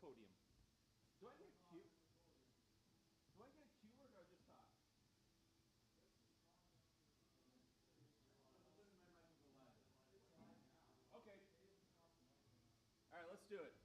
podium. Do I get a cue? Do I get a cue or do I just talk? Okay. All right, let's do it.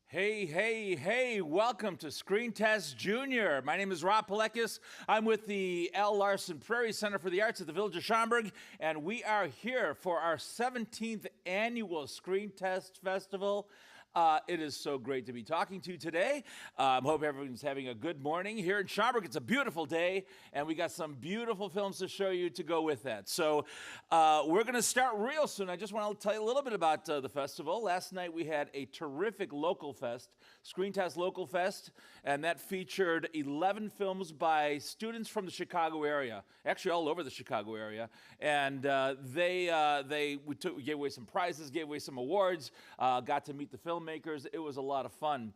Hey, welcome to Screen Test Junior. My name is Rob Palekis. I'm with the Al Larson Prairie Center for the Arts at the Village of Schaumburg, and we are here for our 17th annual Screen Test Festival. It is so great to be talking to you today. Hope everyone's having a good morning. Here in Schaumburg, it's a beautiful day, and we got some beautiful films to show you to go with that. So we're going to start real soon. I just want to tell you a little bit about the festival. Last night we had a terrific local fest, Screen Test Local Fest, and that featured 11 films by students from the Chicago area, actually all over the Chicago area. And we gave away some prizes, gave away some awards, got to meet the filmmakers. It was a lot of fun.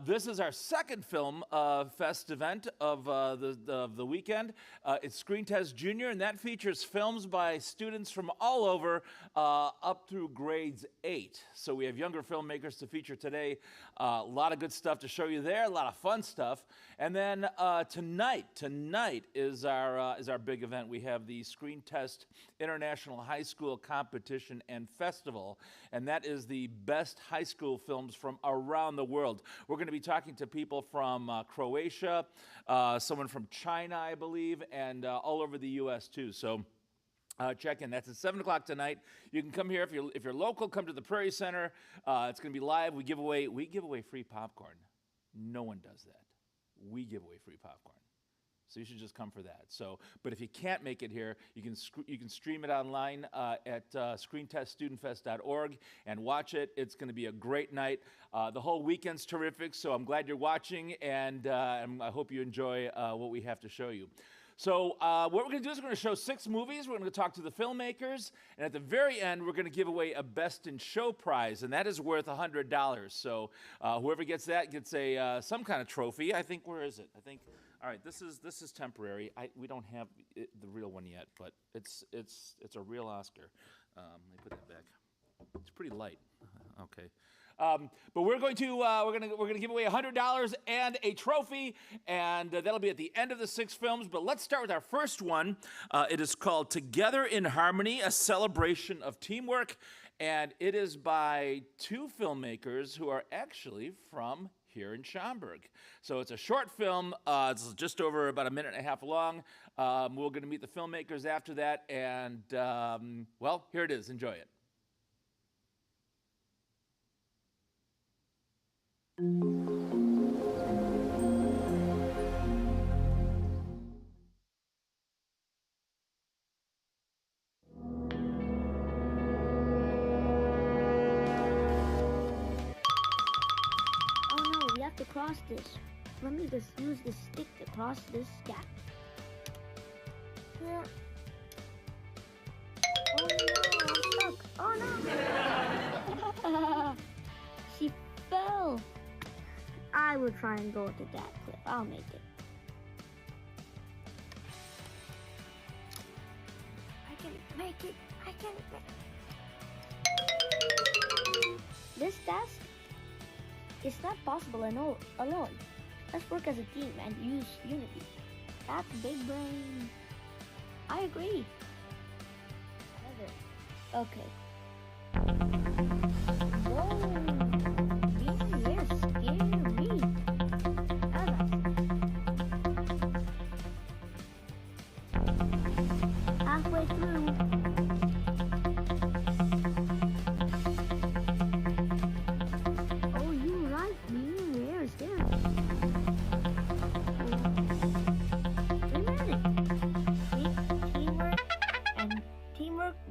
This is our second film fest event of the weekend. It's Screen Test Junior, and that features films by students from all over up through grades 8. So we have younger filmmakers to feature today. A lot of good stuff to show you there, a lot of fun stuff. And then tonight is our big event. We have the Screen Test International High School Competition and Festival, and that is the best high school films from around the world. We're going to be talking to people from Croatia, someone from China, I believe, and all over the U.S. too. So check in. That's at 7 o'clock tonight. You can come here if you're local. Come to the Prairie Center. It's going to be live. We give away free popcorn. No one does that. We give away free popcorn. So you should just come for that. So, but if you can't make it here, you can stream it online at screenteststudentfest.org and watch it. It's going to be a great night. The whole weekend's terrific, so I'm glad you're watching, and I hope you enjoy what we have to show you. So what we're going to do is we're going to show 6 movies. We're going to talk to the filmmakers, and at the very end, we're going to give away a Best in Show prize, and that is worth $100. So whoever gets that gets some kind of trophy. I think, where is it? All right, this is temporary. We don't have the real one yet, but it's a real Oscar. Let me put that back. It's pretty light. Okay. But we're going to give away $100 and a trophy, and that'll be at the end of the 6 films. But let's start with our first one. It is called Together in Harmony: A Celebration of Teamwork, and it is by 2 filmmakers who are actually from here in Schaumburg. So it's a short film. It's just over about a minute and a half long. We're going to meet the filmmakers after that, and well, here it is. Enjoy it. To cross this. Let me just use this stick to cross this gap. Yeah. Oh no, I'm stuck. Oh no! She fell. I will try and go to that cliff. I'll make it. I can make it. I can make it. This task, it's not possible alone. Let's work as a team and use unity. That's big brain. I agree. Okay. Whoa. These are scary. Halfway through.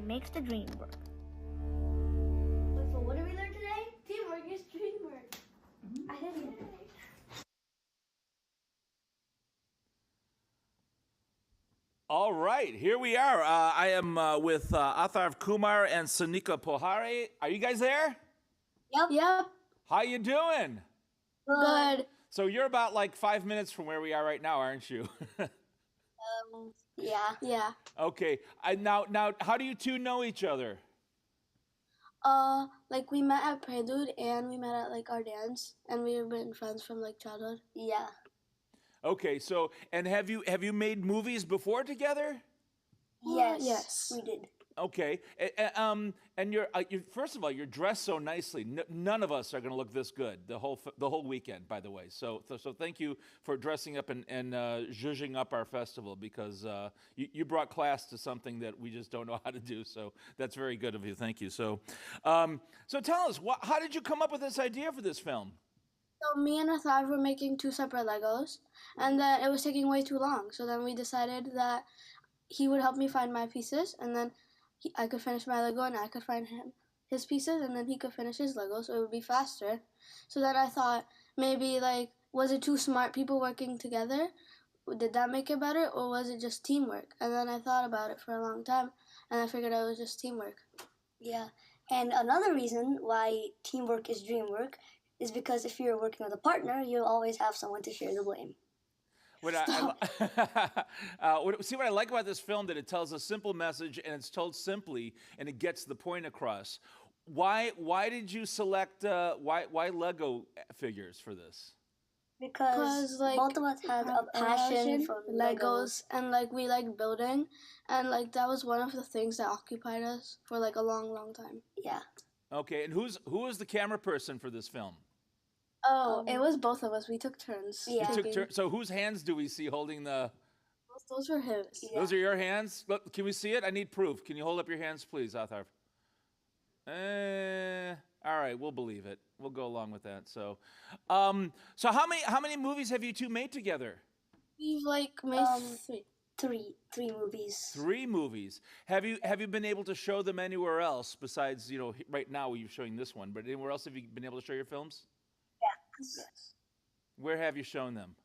Makes the dream work. So what did we learn today? Teamwork is dream work. I didn't get it. All right, here we are. I am with Atharv Kumar and Sanika Pohare. Are you guys there? Yep. How you doing? Good. So you're about like 5 minutes from where we are right now, aren't you? Yeah. Okay. Now, how do you two know each other? Like we met at Prelude and we met at like our dance, and we've been friends from like childhood. Yeah. Okay. So, and have you made movies before together? Yes. We did. Okay. And you're first of all, you're dressed so nicely. None of us are going to look this good the whole weekend, by the way. So thank you for dressing up and zhuzhing up our festival, because you brought class to something that we just don't know how to do. So that's very good of you. Thank you. So tell us, how did you come up with this idea for this film? So me and Atharv were making 2 separate Legos, and then it was taking way too long. So then we decided that he would help me find my pieces, and then I could finish my Lego, and I could find his pieces, and then he could finish his Lego, so it would be faster. So then I thought, maybe, like, was it 2 smart people working together? Did that make it better, or was it just teamwork? And then I thought about it for a long time, and I figured it was just teamwork. Yeah, and another reason why teamwork is dream work is because if you're working with a partner, you'll always have someone to share the blame. See what I like about this film, that it tells a simple message, and it's told simply, and it gets the point across. Why did you select why Lego figures for this? Because like, both of us had a passion for Legos, and like we like building, and like that was one of the things that occupied us for like a long time. Yeah. Okay, and who was the camera person for this film? Oh, it was both of us. We took turns. Yeah. So whose hands do we see holding the... Those were his. Yeah. Those are your hands? Look, can we see it? I need proof. Can you hold up your hands, please, Atharv? All right, we'll believe it. We'll go along with that. So how many movies have you two made together? We've like made three movies. 3 movies. Have you been able to show them anywhere else besides, right now you're showing this one, but anywhere else have you been able to show your films? Yes. Where have you shown them?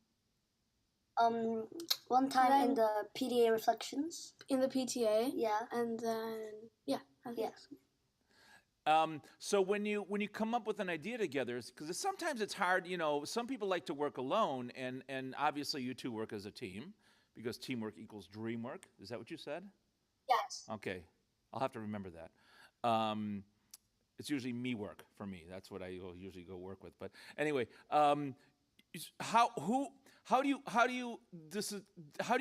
One time in the PTA Reflections. In the PTA. Yeah. And then, I think so. So when you come up with an idea together, because sometimes it's hard, some people like to work alone, and obviously you two work as a team, because teamwork equals dream work. Is that what you said? Yes. Okay. I'll have to remember that. It's usually me work for me. That's what I will usually go work with. But anyway, how do you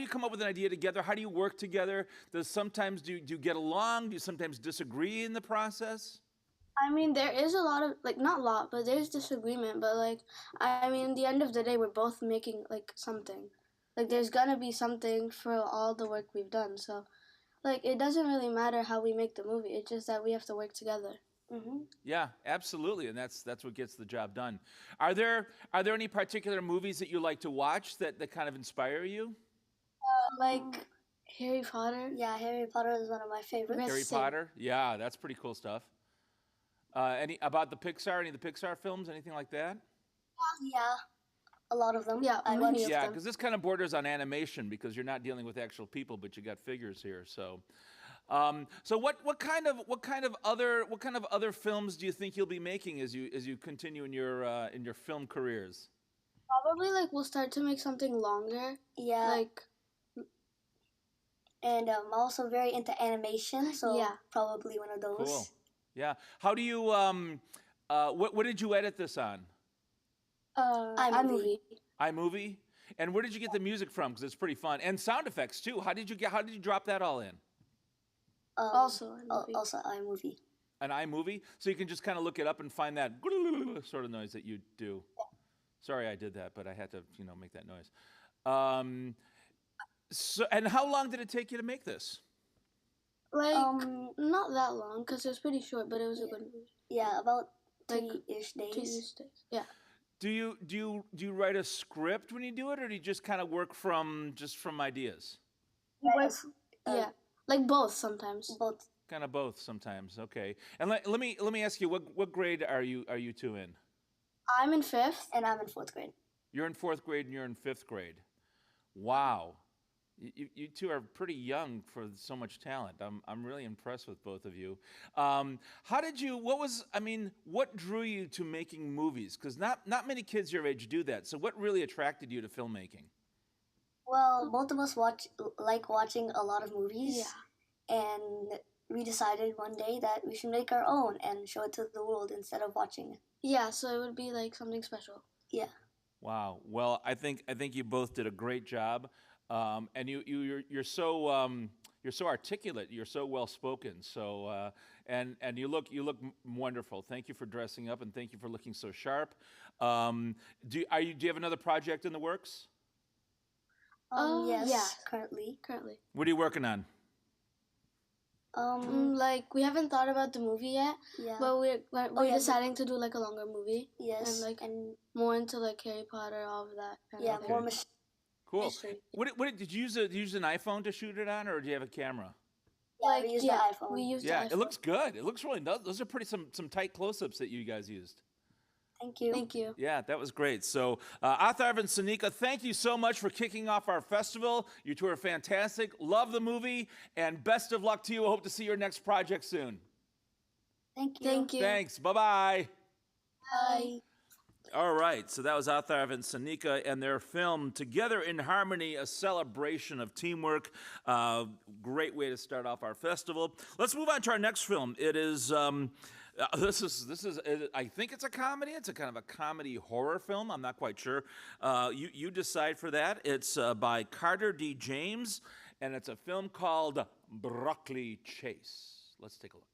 come up with an idea together? How do you work together? Do you get along? Do you sometimes disagree in the process? I mean, there is a lot of, like, not a lot, but there's disagreement. But, like, I mean, at the end of the day, we're both making, like, something. Like, there's gonna be something for all the work we've done. So, like, it doesn't really matter how we make the movie. It's just that we have to work together. Mm-hmm. Yeah, absolutely, and that's what gets the job done. Are there any particular movies that you like to watch that kind of inspire you? Like, Harry Potter. Yeah, Harry Potter is one of my favorites. Yes. Harry Same. Potter? Yeah, that's pretty cool stuff. Any about the Pixar? Any of the Pixar films? Anything like that? Yeah, a lot of them. Yeah, I many watched of Yeah, them. because this kind of borders on animation because you're not dealing with actual people, but you got figures here. So, what kind of other films do you think you'll be making as you continue in your film careers? Probably, like, we'll start to make something longer. Yeah, Like, and I'm also very into animation, so Yeah. probably one of those. Cool. Yeah. How do you what did you edit this on? iMovie. iMovie? And where did you get the music from? Because it's pretty fun. And sound effects too. How did you drop that all in? Also iMovie. Also iMovie. An iMovie? So you can just kind of look it up and find that sort of noise that you do. Sorry I did that, but I had to, make that noise. And how long did it take you to make this? Like, Um, not that long, because it was pretty short, but it was a good movie. Yeah, about Like, 3-ish 2 days. years days. Yeah. Do you write a script when you do it, or do you just kind of work from ideas? Yes, Yeah. Like both sometimes. both. Kind of both sometimes. Okay. And let me ask you, what grade are you two in? I'm in 5th. And I'm in 4th grade. You're in 4th grade and you're in 5th grade. Wow. You two are pretty young for so much talent. I'm really impressed with both of you. What drew you to making movies? Because not many kids your age do that. So what really attracted you to filmmaking? Well, both of us like watching a lot of movies. Yeah. And we decided one day that we should make our own and show it to the world instead of watching it. Yeah, so it would be like something special. Yeah. Wow. Well, I think you both did a great job, and you're so articulate. You're so well spoken. So and you look wonderful. Thank you for dressing up, and thank you for looking so sharp. Do you have another project in the works? Yes, yeah. currently. Currently. What are you working on? Like, we haven't thought about the movie yet, Yeah. but we're yeah, deciding to do like a longer movie. Yes. And like and more into like Harry Potter, all of that. Kind yeah, of Okay. more Cool. mystery. Did you use an iPhone to shoot it on, or do you have a camera? Yeah, we use the iPhone. We used Yeah, the it iPhone. looks good. It looks really nice. Those are pretty some tight close-ups that you guys used. Thank you. Thank you. Yeah, that was great. So, Atharv and Sanika, thank you so much for kicking off our festival. You two are fantastic. Love the movie, and best of luck to you. I hope to see your next project soon. Thank you. Thank you. Thanks. Bye-bye. Bye. All right, so that was Atharv and Sanika and their film, Together in Harmony, a celebration of teamwork. Great way to start off our festival. Let's move on to our next film. It is... This is. I think it's a comedy. It's a kind of a comedy horror film. I'm not quite sure. You decide for that. It's by Carter D. James, and it's a film called Broccoli Chase. Let's take a look.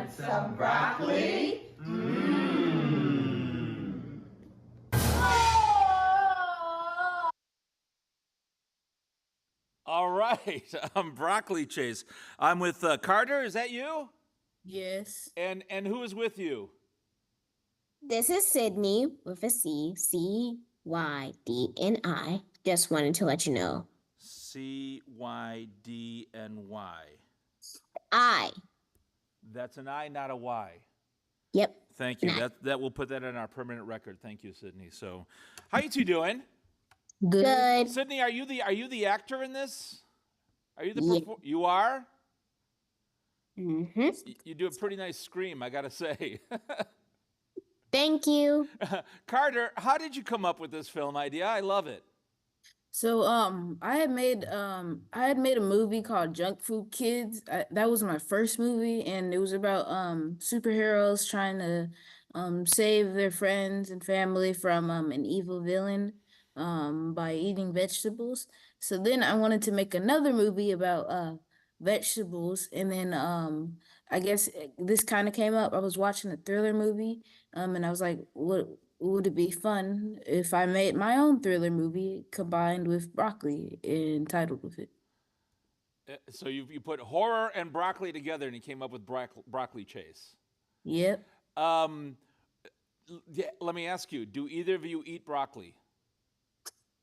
Want some broccoli? All right, Broccoli Chase. I'm with Carter. Is that you? Yes. And who is with you? This is Sydney with a C, C-Y-D-N-I. Just wanted to let you know. C-Y-D-N-Y. I. That's an I, not a Y. Yep. Thank you. An I. That we'll put that in our permanent record. Thank you, Sydney. So, how you two doing? Good. Sydney, are you the actor in this? Are you the Yeah. You are? Mm-hmm. You do a pretty nice scream, I gotta say. Thank you. Carter, how did you come up with this film idea? I love it. So I had made a movie called Junk Food Kids. That was my first movie, and it was about superheroes trying to save their friends and family from an evil villain by eating vegetables. So then I wanted to make another movie about vegetables, and then I guess this kind of came up. I was watching a thriller movie, and I was like, what would it be fun if I made my own thriller movie combined with broccoli entitled with it? So you put horror and broccoli together, and you came up with Broccoli Chase. Yep. Yeah, let me ask you: do either of you eat broccoli?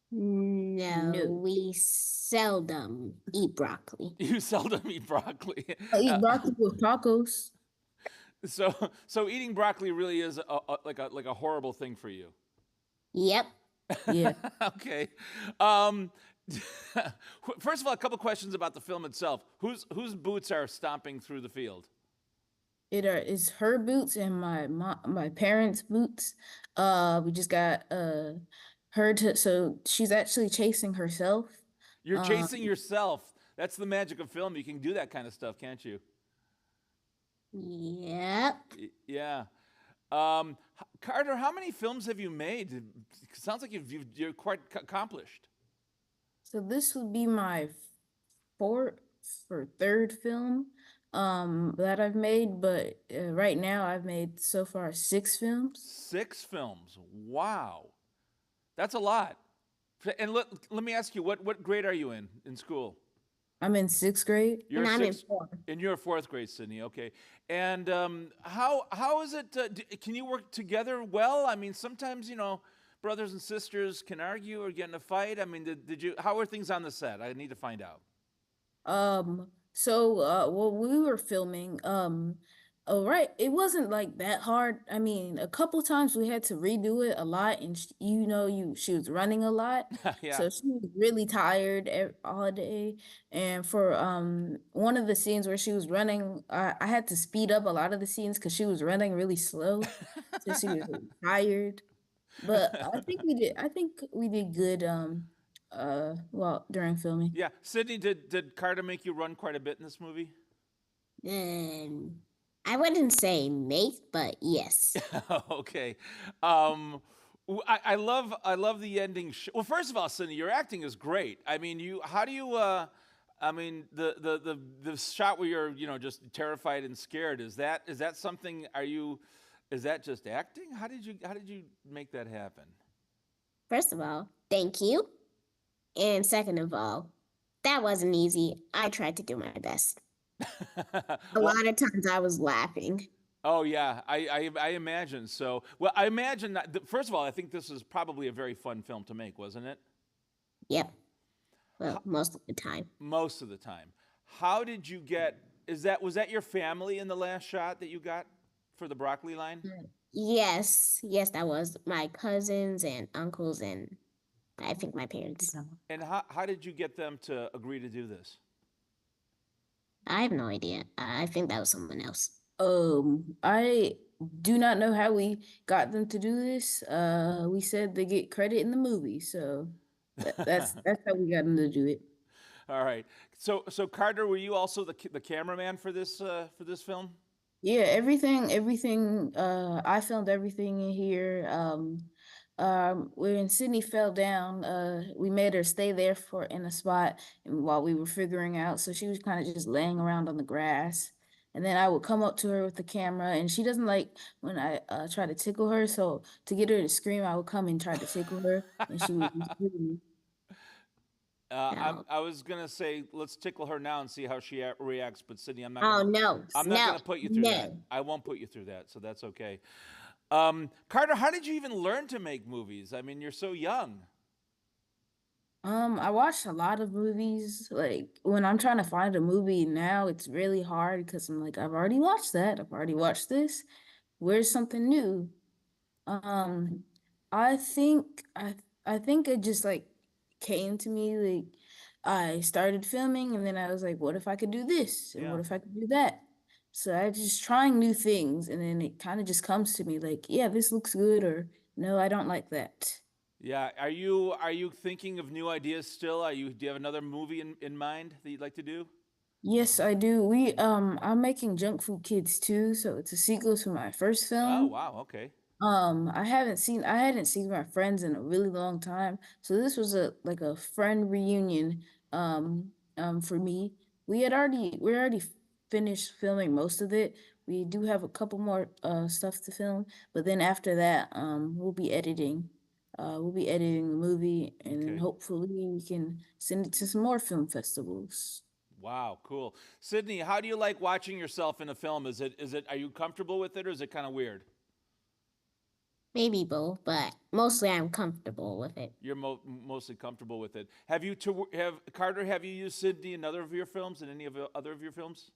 No, No. we seldom eat broccoli. You seldom eat broccoli. I eat broccoli with tacos. So eating broccoli really is like a horrible thing for you. Yep. Yeah. Okay. First of all, a couple questions about the film itself. Whose boots are stomping through the field? It's her boots and my parents' boots. We just got her to, so she's actually chasing herself. You're chasing yourself. That's the magic of film. You can do that kind of stuff, can't you? Yep. Yeah. Carter, how many films have you made? It sounds like you're quite accomplished. So this would be my fourth or third film that I've made, but right now I've made so far 6 films. 6 films. Wow. That's a lot. And let me ask you, what grade are you in school? I'm in 6th grade. You're And I'm in 6th 4th. And you're 4th grade, Sydney. Okay. And how is it? Can you work together well? I mean, sometimes brothers and sisters can argue or get in a fight. I mean, did you? How are things on the set? I need to find out. So while we were filming, oh right, it wasn't like that hard. I mean, a couple times we had to redo it a lot, and she was running a lot, Yeah. so she was really tired all day. And for one of the scenes where she was running, I had to speed up a lot of the scenes because she was running really slow, so she was tired. But I think we did good. Well, during filming. Yeah. Sydney, did Carter make you run quite a bit in this movie? I wouldn't say make, but yes. Okay. I love the ending. Well, first of all, Sydney, your acting is great. I mean, how do you? I mean, the shot where you're just terrified and scared, is that something? Is that just acting? How did you make that happen? First of all, thank you. And second of all, that wasn't easy. I tried to do my best. A lot of times I was laughing. Oh yeah, I imagine so. Well, I imagine that. First of all, I think this is probably a very fun film to make, wasn't it? Yep. Well, most of the time. Most of the time. How did you get? Was that your family in the last shot that you got for the broccoli line? Yes, that was my cousins and uncles and I think my parents. And how did you get them to agree to do this? I have no idea. I think that was someone else. I do not know how we got them to do this. We said they get credit in the movie, so that's how we got them to do it. All right. So Carter, were you also the cameraman for this film? Yeah, everything. I filmed everything in here. When Sydney fell down, we made her stay there in a spot while we were figuring out. So she was kind of just laying around on the grass, And then I would come up to her with the camera, and she doesn't like when I try to tickle her. So to get her to scream, I would come and try to tickle her, and she would just scream. No. I was gonna say let's tickle her now and see how she reacts, but Sydney, Oh no, I'm not no, gonna put you through that. no. I won't put you through that, so that's okay. Carter, how did you even learn to make movies? I mean, you're so young. I watched a lot of movies. Like when I'm trying to find a movie now, it's really hard because I'm like, I've already watched that. I've already watched this. Where's something new? Um, I think I think it just like came to me like I started filming and then I was like, what if I could do this? And Yeah. what if I could do that? So I just trying new things and then it kind of just comes to me like, yeah, this looks good or no, I don't like that. Yeah. Are you thinking of new ideas still? Do you have another movie in mind that you'd like to do? Yes, I do. I'm making Junk Food Kids too, so it's a sequel to my first Oh, film. wow. Okay. I hadn't seen my friends in a really long time. So this was a like a friend reunion for me. We already finished filming most of it. We do have a couple more stuff to film, but then after that, we'll be editing. We'll be editing the movie and then Okay. hopefully we can send it to some more film festivals. Wow. Cool. Sydney, how do you like watching yourself in a film? Are you comfortable with it, or is it kind of weird? Maybe both, but mostly I'm comfortable with it. You're mostly comfortable with it. Have Carter? Have you used Sydney in other of your films? In any of the other of your films?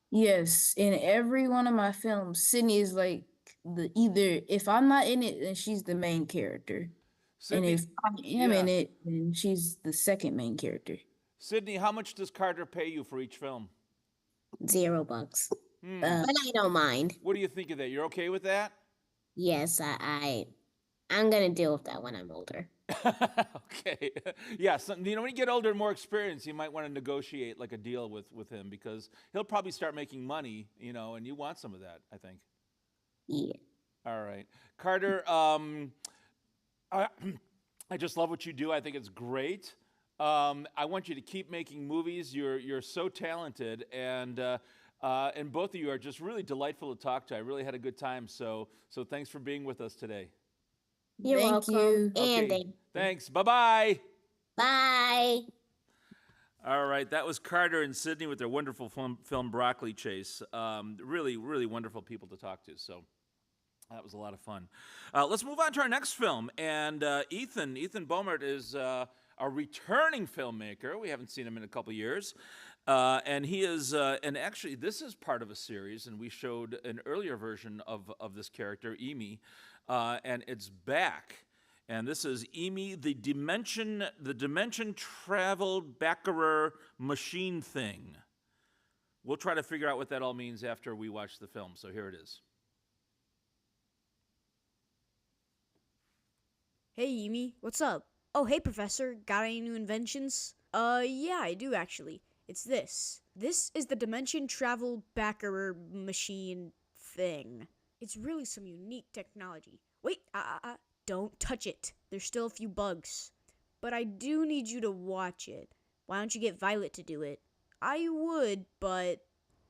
Yes, in every one of my films, Sydney is like the either if I'm not in it, then she's the main character. And Sydney. if I am in Yeah. it, then she's the second main character. Sydney, how much does Carter pay you for each film? $0. Hmm. Uh, But I don't mind. What do you think of that? You're okay with that? Yes, I'm gonna deal with that when I'm older. Okay. Yeah. So, when you get older and more experienced, you might want to negotiate like a deal with him because he'll probably start making money, and you want some of that, I think. Yeah. All right. Carter, I, I just love what you do. I think it's great. I want you to keep making movies. You're so talented, and both of you are just really delightful to talk to. I really had a good time. So thanks for being with us today. You're Thank welcome. you. And Okay. Thanks. Bye-bye. bye. All right, that was Carter and Sydney with their wonderful film Broccoli Chase. Really, really wonderful people to talk to. So that was a lot of fun. Let's move on to our next film. And Ethan Bomert is a returning filmmaker. We haven't seen him in a couple years. And he is, and actually, this is part of a series, and we showed an earlier version of this character, Emi, and it's back. And this is Emi, the dimension travel Baccarat machine thing. We'll try to figure out what that all means after we watch the film. So here it is. Hey, Yumi, what's up? Oh, hey, Professor. Got any new inventions? Yeah, I do actually. It's this. This is the Dimension Travel Backer machine thing. It's really some unique technology. Wait, don't touch it. There's still a few bugs. But I do need you to watch it. Why don't you get Violet to do it? I would, but...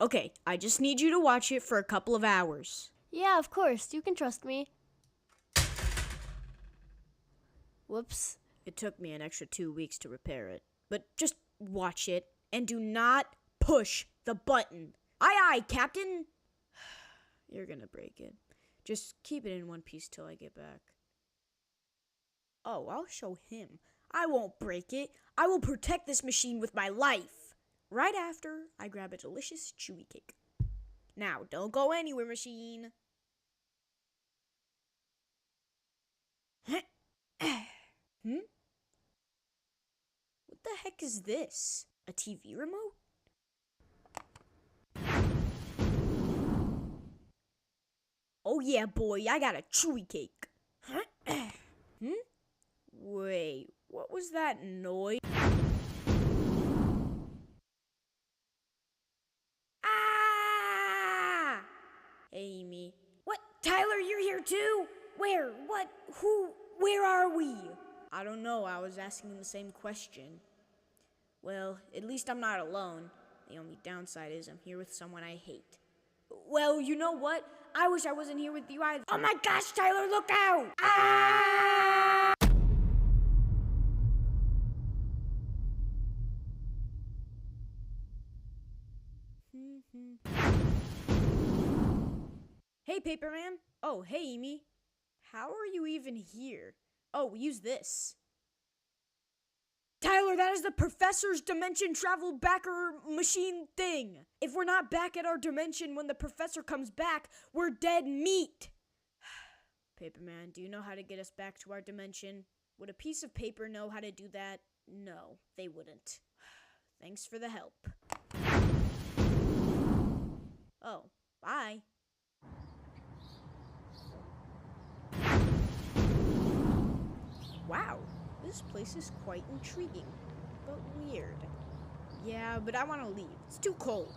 Okay, I just need you to watch it for a couple of hours. Yeah, of course. You can trust me. Whoops. It took me an extra 2 weeks to repair it. But just watch it, and do not push the button. Aye, aye, Captain! You're gonna break it. Just keep it in one piece till I get back. Oh, I'll show him. I won't break it. I will protect this machine with my life. Right after I grab a delicious chewy cake. Now, don't go anywhere, machine. Hmm? What the heck is this? A TV remote? Oh yeah, boy, I got a chewy cake. Hmm? Wait, what was that noise? Ah! Hey, Amy. What? Tyler, you're here too? Where? What? Who? Where are we? I don't know. I was asking the same question. Well, at least I'm not alone. The only downside is I'm here with someone I hate. Well, you know what? I wish I wasn't here with you either. Oh my gosh, Tyler, look out! Ah! Hey, Paperman. Oh, hey, Amy. How are you even here? Oh, use this. Tyler, that is the professor's dimension travel backer machine thing. If we're not back at our dimension when the professor comes back, we're dead meat. Paperman, do you know how to get us back to our dimension? Would a piece of paper know how to do that? No, they wouldn't. Thanks for the help. Oh, bye. Wow, this place is quite intriguing, but weird. Yeah, but I want to leave. It's too cold.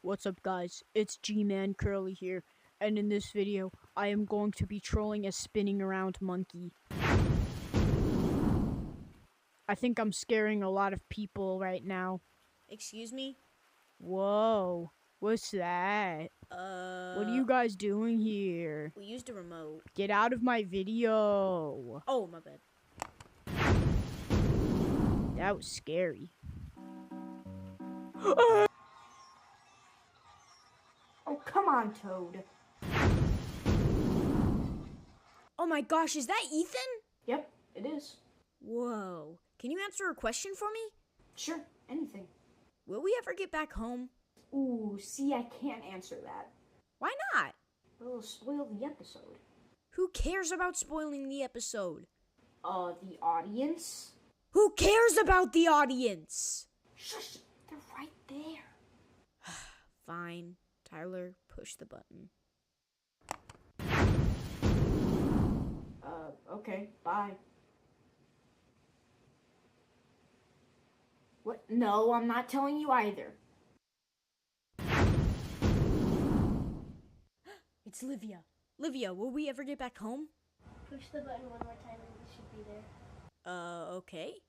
What's up, guys? It's G-Man Curly here, and in this video, I am going to be trolling a spinning around monkey. I think I'm scaring a lot of people right now. Excuse me? Whoa, what's that? What are you guys doing here? We used a remote. Get out of my video. Oh, my bad. That was scary. Oh, come on, Toad. Oh my gosh, is that Ethan? Yep, it is. Whoa. Can you answer a question for me? Sure, anything. Will we ever get back home? Ooh, see, I can't answer that. Why not? It'll spoil the episode. Who cares about spoiling the episode? The audience? Who cares about the audience? Shush, they're right there. Fine. Tyler, push the button. Okay, bye. What? No, I'm not telling you either. It's Livia. Livia, will we ever get back home? Push the button one more time and we should be there. Okay.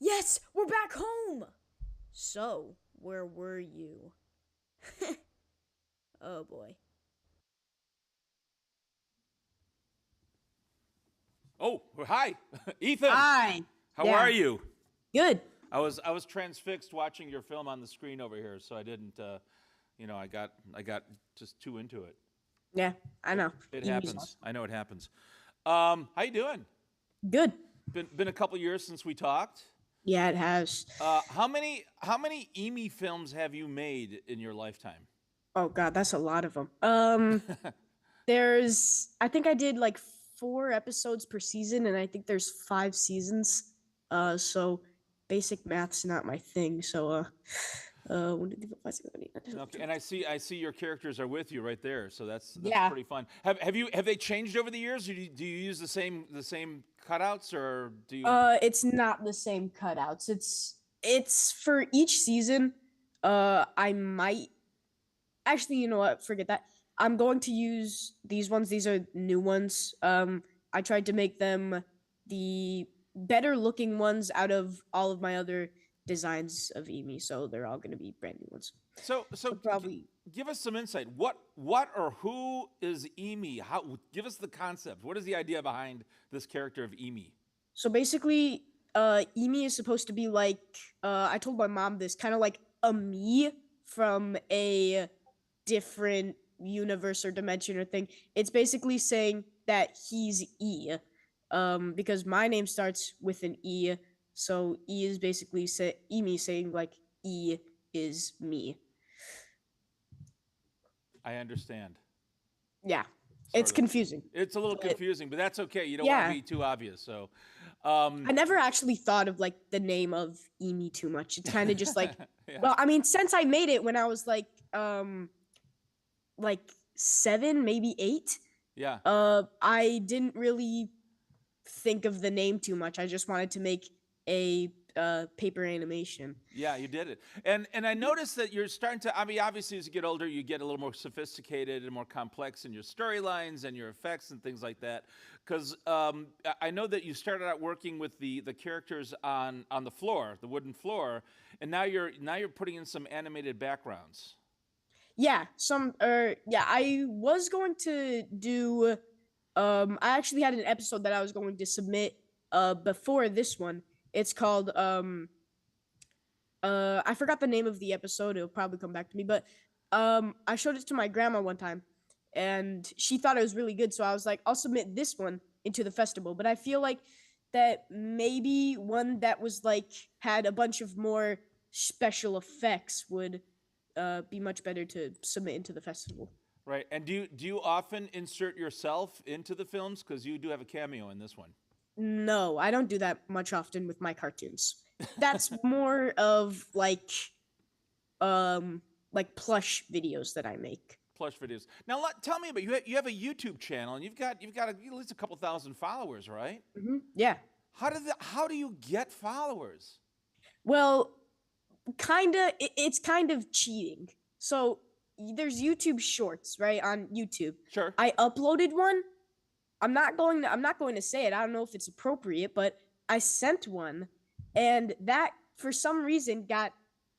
Yes, we're back home! So, where were you? Oh boy. Oh, hi, Ethan. Hi. How Yeah. are you? Good. I was transfixed watching your film on the screen over here, so I didn't. I got just too into it. Yeah, I know. It Amy's happens. awesome. I know it happens. How you doing? Good. Been a couple years since we talked. Yeah, it has. How many Amy films have you made in your lifetime? Oh God, that's a lot of them. I think I did like 4 episodes per season, and I think there's 5 seasons. So basic math's not my thing. So, Okay, and I see your characters are with you right there, so that's Yeah. pretty fun. Have they changed over the years? Do you use the same cutouts, or do you? It's not the same cutouts. It's for each season. I might actually, you know what? Forget that. I'm going to use these ones. These are new ones. I tried to make them the better looking ones out of all of my other designs of Amy, so they're all going to be brand new ones. So probably give us some insight. What or who is Amy? Give us the concept. What is the idea behind this character of Amy? So basically, Amy is supposed to be like, I told my mom this, kind of like a me from a different universe or dimension or thing. It's basically saying that he's E, because my name starts with an E, so E is basically Amy saying like E is me. I understand. Yeah, Sort it's of. confusing. It's a little But- confusing, but that's okay. You don't Yeah. want to be too obvious. So, I never actually thought of like the name of Amy too much. It's kind of just like, yeah. well, I mean, since I made it when I was like 7, maybe 8, Yeah. I didn't really think of the name too much. I just wanted to make a paper animation. Yeah, you did it. And I noticed that you're starting to, I mean, obviously as you get older, you get a little more sophisticated and more complex in your storylines and your effects and things like that. Because I know that you started out working with the characters on the floor, the wooden floor, and now you're putting in some animated backgrounds. Yeah, I was going to do I actually had an episode that I was going to submit before this one. It's called I forgot the name of the episode. It'll probably come back to me, but I showed it to my grandma one time and she thought it was really good, so I was like, I'll submit this one into the festival. But I feel like that maybe one that was like had a bunch of more special effects would be much better to submit into the festival. Right. And do you often insert yourself into the films? Because you do have a cameo in this one. No, I don't do that much often with my cartoons. That's more of like plush videos that I make. Plush videos. Now, tell me about you have a YouTube channel and you've got at least a couple thousand followers, right? Yeah. How do you get followers? Well, it's kind of cheating. So there's YouTube Shorts, right, on YouTube. Sure. I uploaded one. I'm not going to say it. I don't know if it's appropriate, but I sent one, and that for some reason got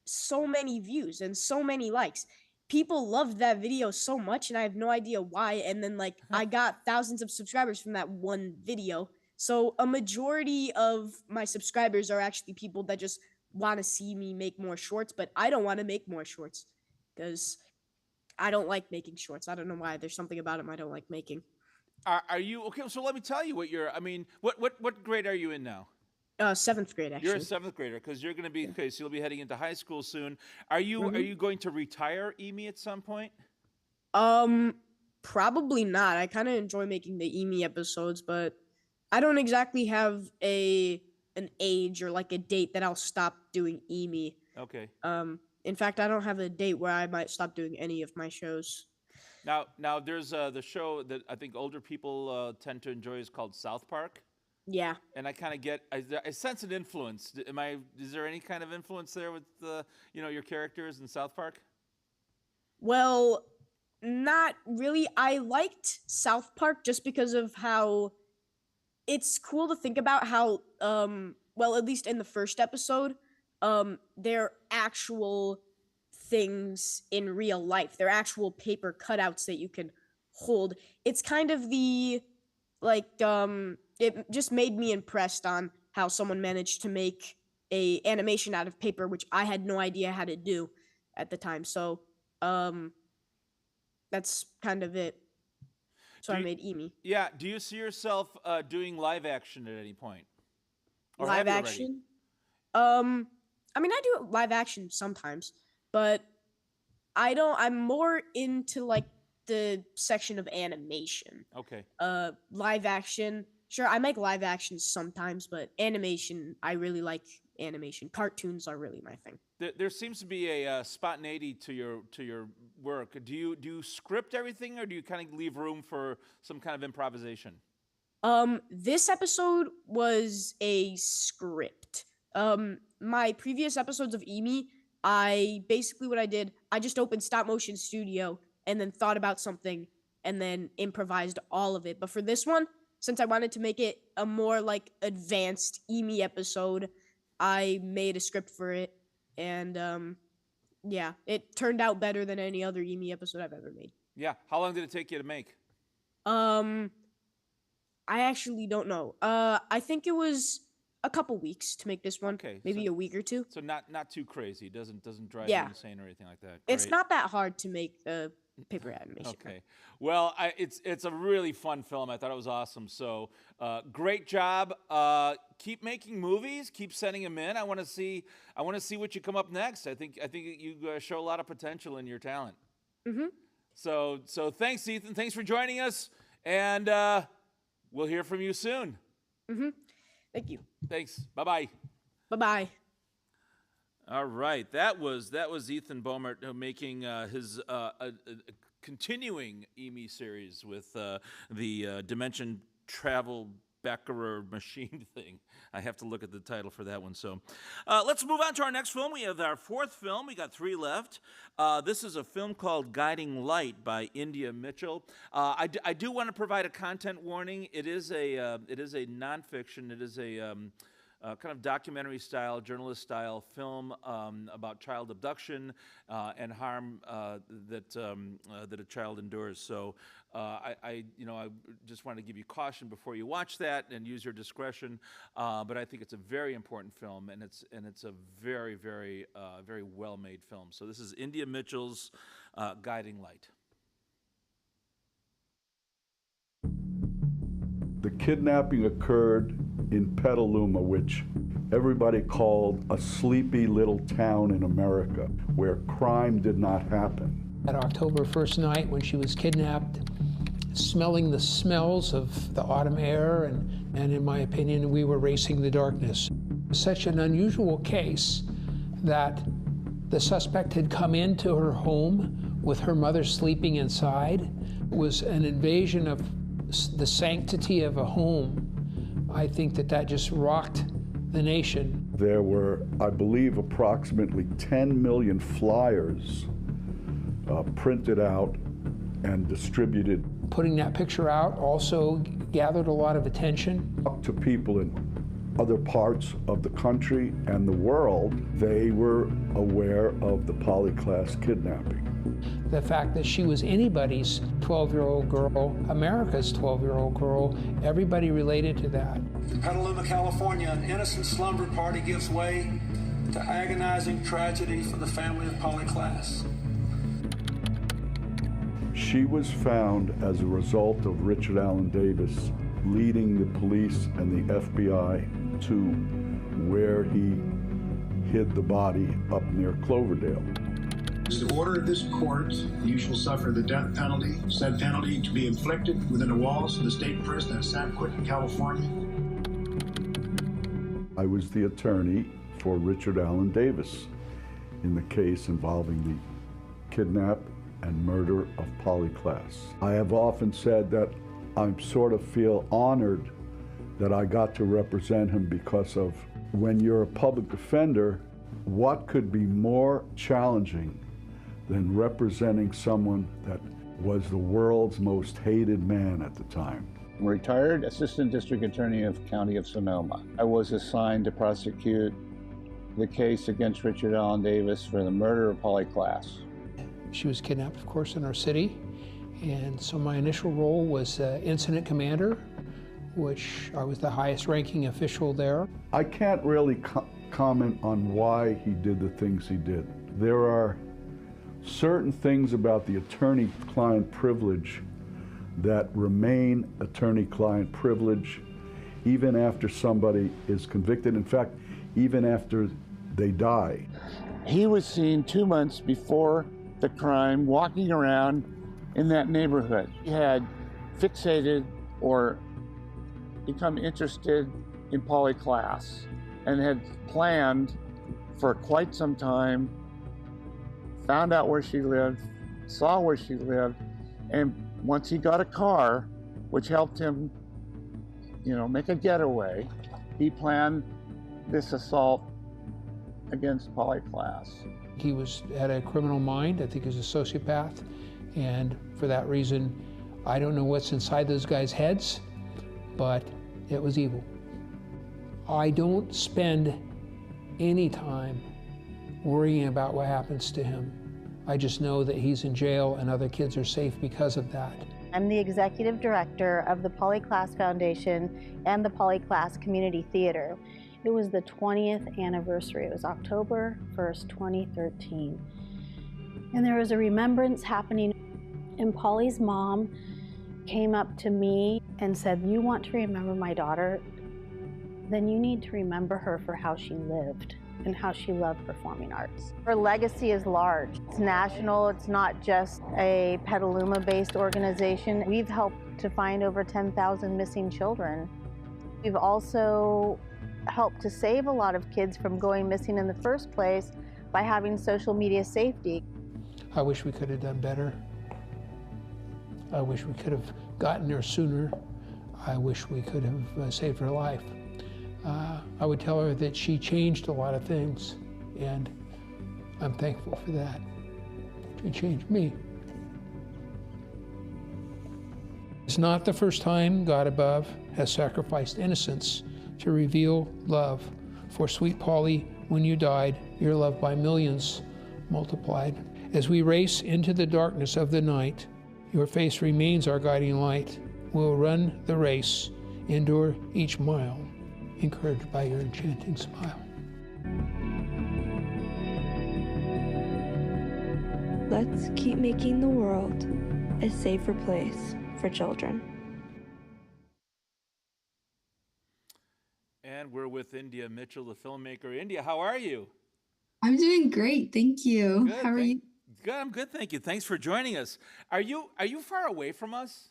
so many views and so many likes. People loved that video so much, and I have no idea why. And then I got thousands of subscribers from that one video. So a majority of my subscribers are actually people that just want to see me make more shorts, but I don't want to make more shorts because I don't like making shorts. I don't know why. There's something about them I don't like making. Are you okay? So let me tell you what grade are you in now? 7th grade, actually. You're a 7th grader because you're going to be okay. So you'll be heading into high school soon. Are you going to retire, Emi, at some point? Probably not. I kind of enjoy making the Emi episodes, but I don't exactly have an age or like a date that I'll stop doing Emi. Okay. In fact, I don't have a date where I might stop doing any of my shows. Now there's the show that I think older people tend to enjoy is called South Park. Yeah. And I kind of I sense an influence. Is there any kind of influence there with your characters in South Park? Well, not really. I liked South Park just because of how it's cool to think about how well, at least in the first episode, they're actual things in real life. They're actual paper cutouts that you can hold. It's kind of the it just made me impressed on how someone managed to make a animation out of paper, which I had no idea how to do at the time. So that's kind of it. So I made Emi. Yeah. Do you see yourself doing live action at any point? Or live action? I mean, I do live action sometimes, but I'm more into like the section of animation. Okay. Live action. Sure, I make live action sometimes, but animation, I really like animation. Cartoons are really my thing. There seems to be a spontaneity to your work. Do you script everything, or do you kind of leave room for some kind of improvisation? This episode was a script. My previous episodes of Emi, what I did, I just opened Stop Motion Studio and then thought about something and then improvised all of it. But for this one, since I wanted to make it a more like advanced Emi episode, I made a script for it, and yeah, it turned out better than any other Emi episode I've ever made. Yeah. How long did it take you to make? I actually don't know. I think it was a couple weeks to make this one. Okay, maybe a week or two. So not too crazy. It doesn't drive you insane or anything like that. It's Great. not that hard to make a paper animation. Okay. Well, it's a really fun film. I thought it was awesome. So great job. Keep making movies. Keep sending them in. I want to see what you come up next. I think you show a lot of potential in your talent. Mm-hmm. So thanks, Ethan. Thanks for joining us, and we'll hear from you soon. Mm-hmm. Thank you. Thanks. Bye-bye. Bye-bye. All right. That was Ethan Bomert making his continuing Emi series with the Dimension Travel Beckerer machine thing. I have to look at the title for that one. So let's move on to our next film. We have our fourth film. We got 3 left. This is a film called Guiding Light by India Mitchell. I do want to provide a content warning. It is a nonfiction. It is a kind of documentary style, journalist style film about child abduction and harm that a child endures. So I just want to give you caution before you watch that and use your discretion. But I think it's a very important film, and it's a very, very, very well made film. So this is India Mitchell's Guiding Light. The kidnapping occurred in Petaluma, which everybody called a sleepy little town in America, where crime did not happen. That October 1st night when she was kidnapped, smelling the smells of the autumn air, and in my opinion, we were racing the darkness. Such an unusual case that the suspect had come into her home with her mother sleeping inside. It was an invasion of the sanctity of a home. I think that just rocked the nation. There were, I believe, approximately 10 million flyers printed out and distributed. Putting that picture out also gathered a lot of attention. Up to people in other parts of the country and the world, they were aware of the Polyclass kidnapping. The fact that she was anybody's 12-year-old girl, America's 12-year-old girl, everybody related to that. In Petaluma, California, an innocent slumber party gives way to agonizing tragedy for the family of Polyclass. She was found as a result of Richard Allen Davis leading the police and the FBI to where he hid the body up near Cloverdale. As the order of this court, you shall suffer the death penalty, said penalty to be inflicted within the walls of the state prison at San Quentin, California. I was the attorney for Richard Allen Davis in the case involving the kidnap and murder of Polyclass. I have often said that I sort of feel honored that I got to represent him, because of when you're a public defender, what could be more challenging than representing someone that was the world's most hated man at the time? I'm a retired Assistant District Attorney of County of Sonoma. I was assigned to prosecute the case against Richard Allen Davis for the murder of Polyclass. She was kidnapped, of course, in our city, and so my initial role was incident commander, which I was the highest ranking official there. I can't really comment on why he did the things he did. There are certain things about the attorney-client privilege that remain attorney-client privilege even after somebody is convicted. In fact, even after they die. He was seen 2 months before the crime walking around in that neighborhood. He had fixated or become interested in Polyclass and had planned for quite some time, found out where she lived, saw where she lived, and once he got a car, which helped him, make a getaway, he planned this assault against Polyclass. He had a criminal mind. I think he was a sociopath, and for that reason, I don't know what's inside those guys' heads, but it was evil. I don't spend any time worrying about what happens to him. I just know that he's in jail and other kids are safe because of that. I'm the executive director of the Polyclass Foundation and the Polyclass Community Theater. It was the 20th anniversary. It was October 1st, 2013. And there was a remembrance happening, and Polly's mom came up to me and said, "You want to remember my daughter? Then you need to remember her for how she lived and how she loved performing arts." Her legacy is large. It's national. It's not just a Petaluma-based organization. We've helped to find over 10,000 missing children. We've also helped to save a lot of kids from going missing in the first place by having social media safety. I wish we could have done better. I wish we could have gotten there sooner. I wish we could have saved her life. I would tell her that she changed a lot of things, and I'm thankful for that. She changed me. It's not the first time God above has sacrificed innocence to reveal love. For sweet Polly, when you died, your love by millions multiplied. As we race into the darkness of the night, your face remains our guiding light. We'll run the race, endure each mile, encouraged by your enchanting smile. Let's keep making the world a safer place for children. And we're with India Mitchell, the filmmaker. India, how are you? I'm doing great, thank you. Good, How are you? Good, I'm good, thank you. Thanks for joining us. Are you far away from us?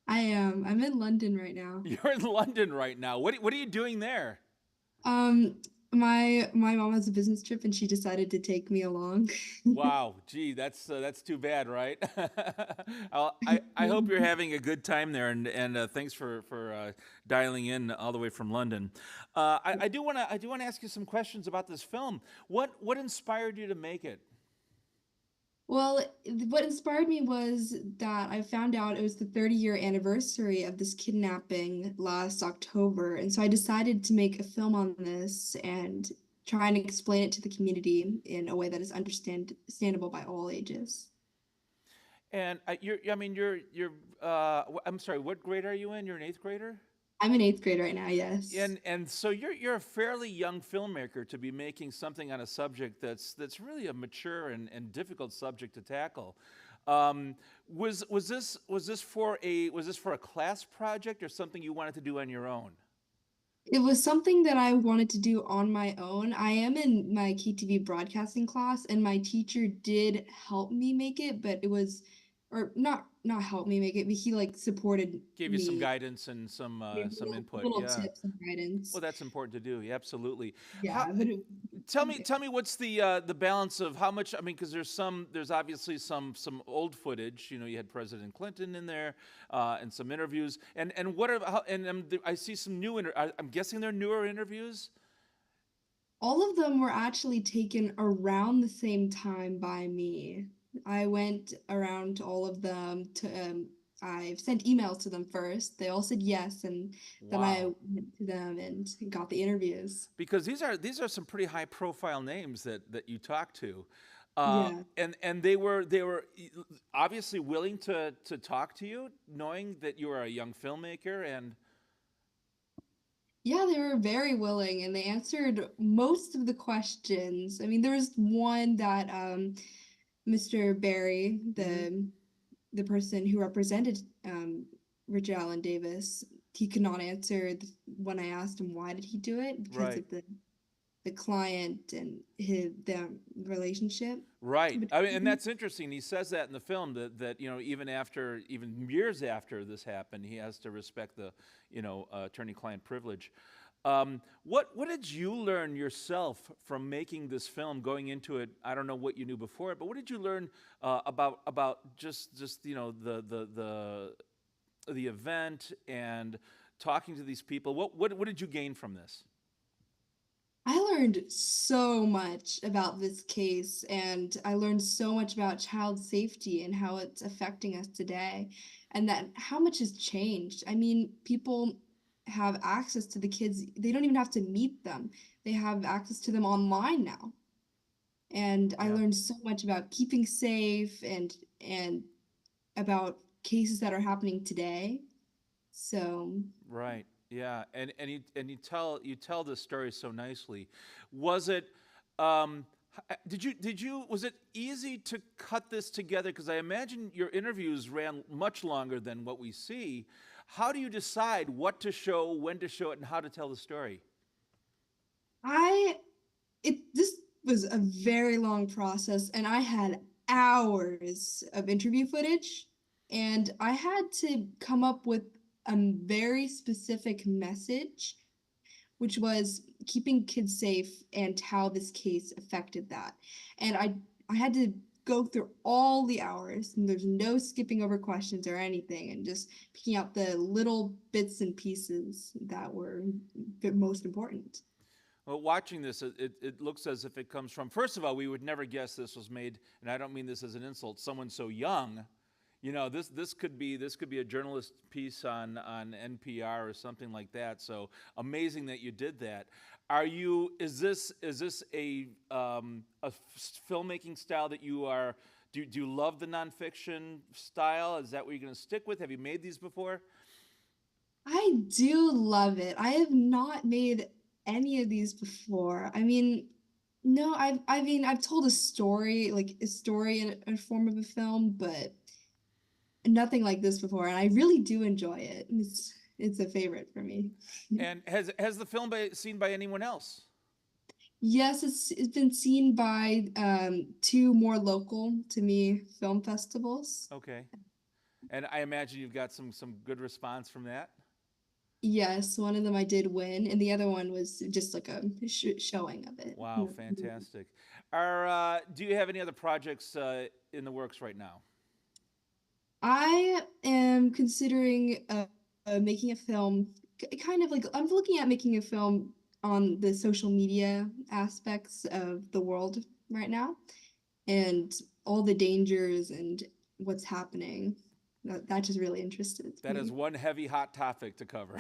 I am. I'm in London right now. You're in London right now. What are you doing there? My mom has a business trip and she decided to take me along. Wow, gee, that's too bad, right? I hope you're having a good time there, and thanks for dialing in all the way from London. I do want to ask you some questions about this film. What inspired you to make it? Well, what inspired me was that I found out it was the 30-year anniversary of this kidnapping last October, and so I decided to make a film on this and try and explain it to the community in a way that is understandable by all ages. And I'm sorry, what grade are you in? You're an 8th grader? I'm in 8th grade right now, yes. And so you're a fairly young filmmaker to be making something on a subject that's really a mature and difficult subject to tackle. Was this for a class project or something you wanted to do on your own? It was something that I wanted to do on my own. I am in my KTV broadcasting class, and my teacher did help me make it, but it was, or not help me make it, but he like supported Gave you some me. guidance and some input. Little Yeah. tips and guidance. Well, that's important to do. Yeah, absolutely. Yeah, but Tell me what's the balance of how much? I mean, because there's obviously some old footage. You know, you had President Clinton in there, and some interviews. And what are I see some new. I'm guessing they're newer interviews. all of them were actually taken around the same time by me. I went around to all of them to I've sent emails to them first. They all said yes, and then I Wow. went to them and got the interviews. Because these are some pretty high profile names that you talk to, Yeah. and they were obviously willing to talk to you, knowing that you are a young filmmaker. And Yeah, they were very willing and they answered most of the questions. I mean, there was one that Mr. Barry, the person who represented Richard Allen Davis, he could not answer when I asked him why did he do it because Right. of the client and the relationship. Right. I mean, and between- that's interesting. He says that in the film that even years after this happened, he has to respect the attorney-client privilege. What did you learn yourself from making this film, going into it? I don't know what you knew before it, but what did you learn about just the event and talking to these people? What did you gain from this? I learned so much about this case, and I learned so much about child safety and how it's affecting us today, and that how much has changed. I mean, people have access to the kids. They don't even have to meet them. They have access to them online now. And I Yeah. learned so much about keeping safe and about cases that are happening today. So, Right. Yeah. And you tell this story so nically. Was it was it easy to cut this together? Because I imagine your interviews ran much longer than what we see. How do you decide what to show, when to show it, and how to tell the story? this was a very long process, and I had hours of interview footage, and I had to come up with a very specific message, which was keeping kids safe and how this case affected that. And I had to go through all the hours, and there's no skipping over questions or anything, and just picking out the little bits and pieces that were the most important. Well, watching this, it looks as if it comes from, first of all, we would never guess this was made, and I don't mean this as an insult, someone so young. You know, this could be a journalist piece on NPR or something like that. So amazing that you did that. Is this a filmmaking style that you are? Do you love the nonfiction style? Is that what you're going to stick with? Have you made these before? I do love it. I have not made any of these before. I mean, no, I've told a story, like a story in a form of a film, but nothing like this before, and I really do enjoy it. It's a favorite for me. And has the film been seen by anyone else? Yes, it's been seen by 2 more local to me film festivals. Okay. And I imagine you've got some good response from that? Yes, one of them I did win, and the other one was just like a showing of it. Wow, fantastic. Do you have any other projects in the works right now? I am considering making a film, kind of like, I'm looking at making a film on the social media aspects of the world right now, and all the dangers and what's happening. That just really interested me. That is one heavy hot topic to cover.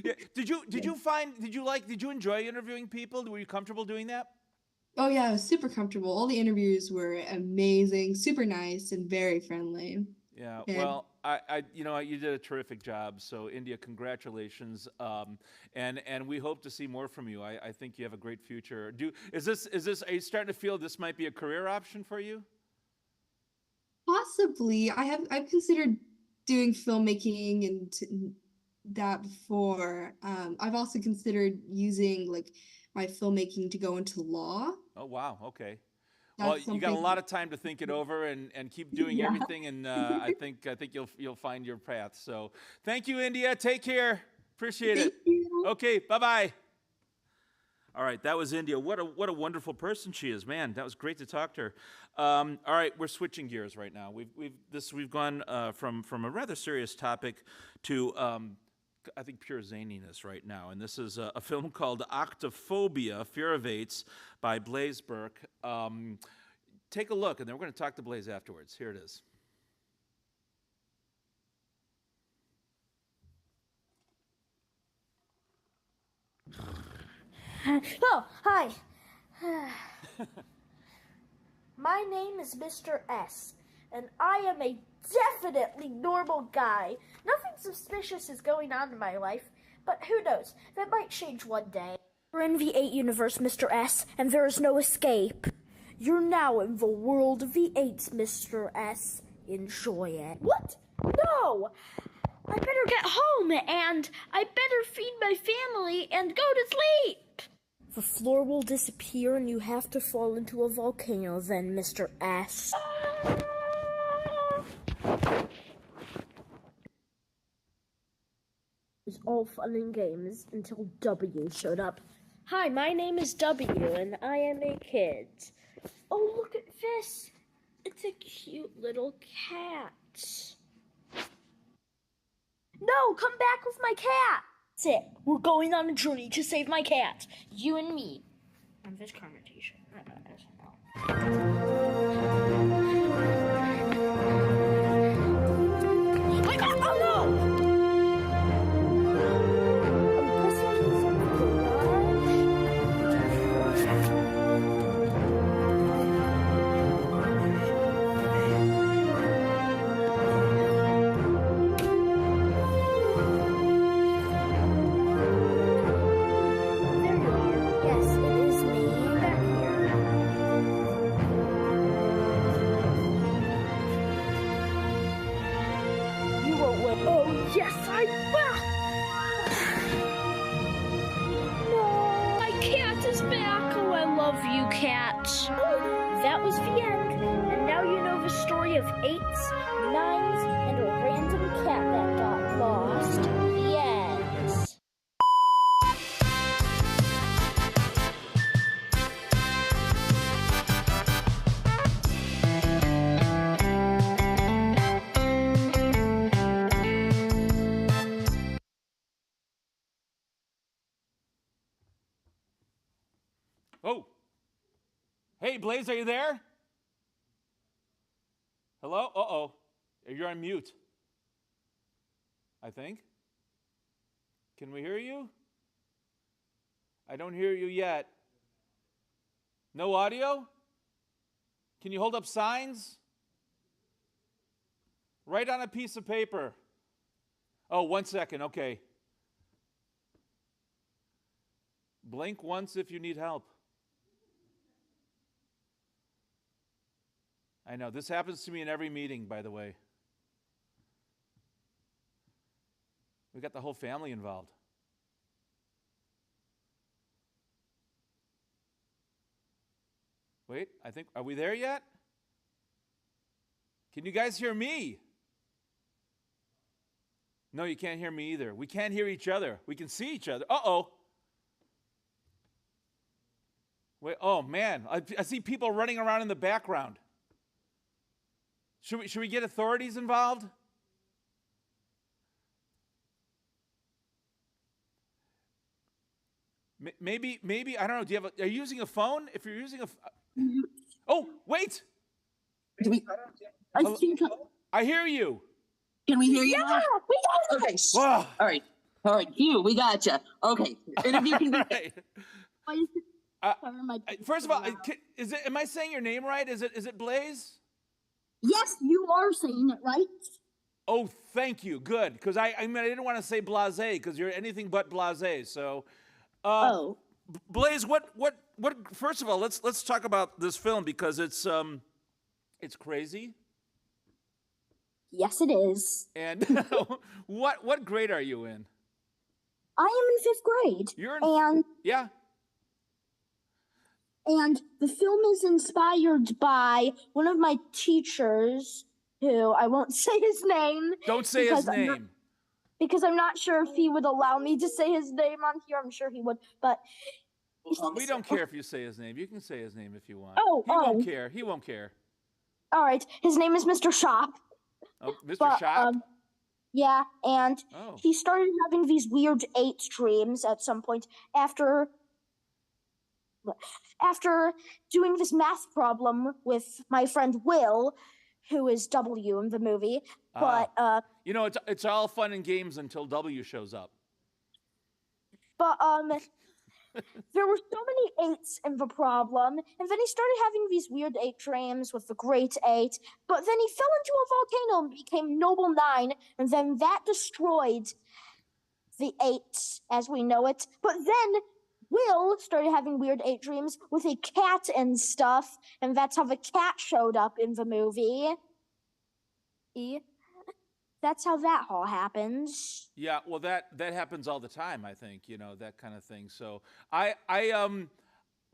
Yeah. Did you enjoy interviewing people? Were you comfortable doing that? Oh yeah, I was super comfortable. All the interviews were amazing, super nice, and very friendly. Yeah, And well, you did a terrific job. So, India, congratulations, and we hope to see more from you. I think you have a great future. Are you starting to feel this might be a career option for you? possibly, I've considered doing filmmaking and that before. I've also considered using like my filmmaking to go into law. Oh, wow. Okay. Well, you got a lot of time to think it over and keep doing everything, and I think you'll find your path. So, thank you, India. Take care. Appreciate it. Okay, bye-bye. All right, that was India. What a wonderful person she is, man. That was great to talk to her. All right, we're switching gears right now. We've gone from a rather serious topic to I think pure zaniness right now, and this is a film called Octophobia: Fear of Eights by Blaze Burke. Take a look, and then we're going to talk to Blaze afterwards. Here it is. Oh, hi. My name is Mr. S, and I am a definitely normal guy. Nothing suspicious is going on in my life, but who knows? That might change one day. We're in V8 universe, Mr. S, and there is no escape. You're now in the world of V8s, Mr. S. Enjoy it. What? No! I better get home, and I better feed my family and go to sleep. The floor will disappear, and you have to fall into a volcano then, Mr. S. It was all fun and games until W showed up. Hi, my name is W, and I am a kid. Oh, look at this. It's a cute little cat. No, come back with my cat. That's it. We're going on a journey to save my cat. You and me. On this Karma t-shirt. My God, oh no! Yes, I will! No! My cat is back! Oh, I love you, cat. That was the end. And now you know the story of 8s, 9s, and a random cat that got lost. The end. Oh. Hey, Blaze, are you there? Hello? Uh-oh. You're on mute. I think. Can we hear you? I don't hear you yet. No audio? Can you hold up signs? Write on a piece of paper. Oh, 1 second. Okay. Blink once if you need help. I know. This happens to me in every meeting, by the way. We got the whole family involved. Wait, I think, are we there yet? Can you guys hear me? No, you can't hear me either. We can't hear each other. We can see each other. Uh-oh. Wait, oh man, I see people running around in the background. Should we get authorities involved? Maybe I don't know. Are you using a phone? If you're using oh, wait. I hear you. Can we hear you? Yeah, we got it. Okay. Wow. All right. You, we gotcha. Okay. Interview can be. First of all, am I saying your name right? Is it Blaze? Yes, you are saying it right. Oh, thank you. Good, because I didn't want to say blasé because you're anything but blasé. So, Blaze, what? First of all, let's talk about this film because it's crazy. Yes, it is. And what grade are you in? I am in 5th grade. You're in yeah. And the film is inspired by one of my teachers, who I won't say his name. Don't say his name. Because I'm not sure if he would allow me to say his name on here. I'm sure he would, but we don't care if you say his name. You can say his name if you want. He won't care. He won't care. All right. His name is Mr. Shop. Oh, Mr. Shop? Yeah, and he started having these weird 8 dreams at some point after doing this math problem with my friend Will, who is W in the movie. But it's all fun and games until W shows up. But there were so many 8s in the problem, and then he started having these weird 8 dreams with the Great 8. But then he fell into a volcano and became Noble 9, and then that destroyed the 8 as we know it. But then Will started having weird 8 dreams with a cat and stuff, and that's how the cat showed up in the movie. That's how that all happens. Yeah, well, that happens all the time. I think that kind of thing. So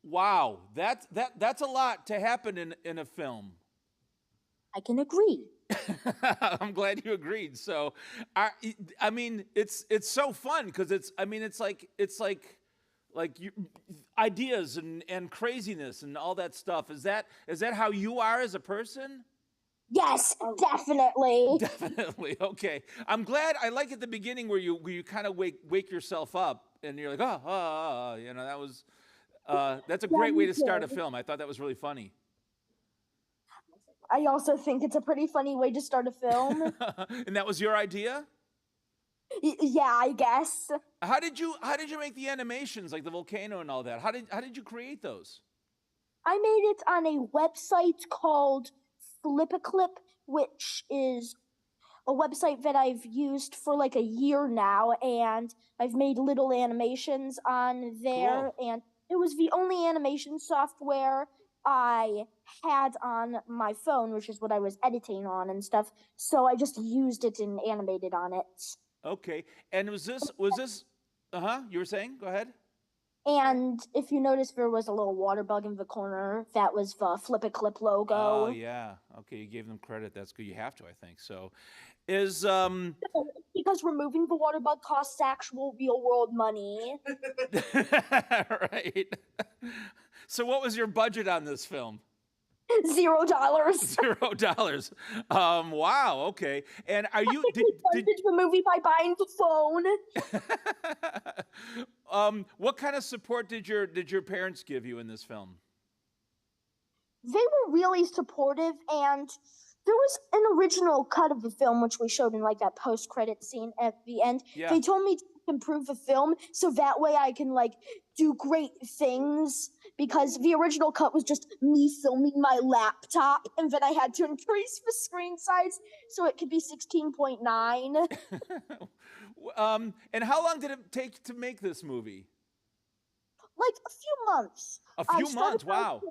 wow, that's a lot to happen in a film. I can agree. I'm glad you agreed. So, I mean, it's so fun because it's like ideas and craziness and all that stuff. Is that how you are as a person? Yes, definitely. Definitely. Okay. I'm glad. I like at the beginning where you kind of wake yourself up and you're like, that was that's a great way to start a film. I thought that was really funny. I also think it's a pretty funny way to start a film. And that was your idea? Yeah, I guess. How did you make the animations, like the volcano and all that? How did you create those? I made it on a website called Flip-A-Clip, which is a website that I've used for like a year now, and I've made little animations on there. Cool. And it was the only animation software I had on my phone, which is what I was editing on and stuff. So I just used it and animated on it. Okay. And was this you were saying? Go ahead. And if you notice, there was a little water bug in the corner. That was the Flip-A-Clip logo. Oh, yeah. Okay, you gave them credit. That's good. You have to, I think. So, because removing the water bug costs actual real-world money. Right. So what was your budget on this film? $0. $0. Wow. Okay. And are you? Did the movie by buying the phone? What kind of support did your parents give you in this film? They were really supportive, and there was an original cut of the film which we showed in like that post-credit scene at the end. Yeah. They told me to improve the film so that way I can like do great things, because the original cut was just me filming my laptop, and then I had to increase the screen size so it could be 16.9. And how long did it take to make this movie? Like a few months. A few months. Wow.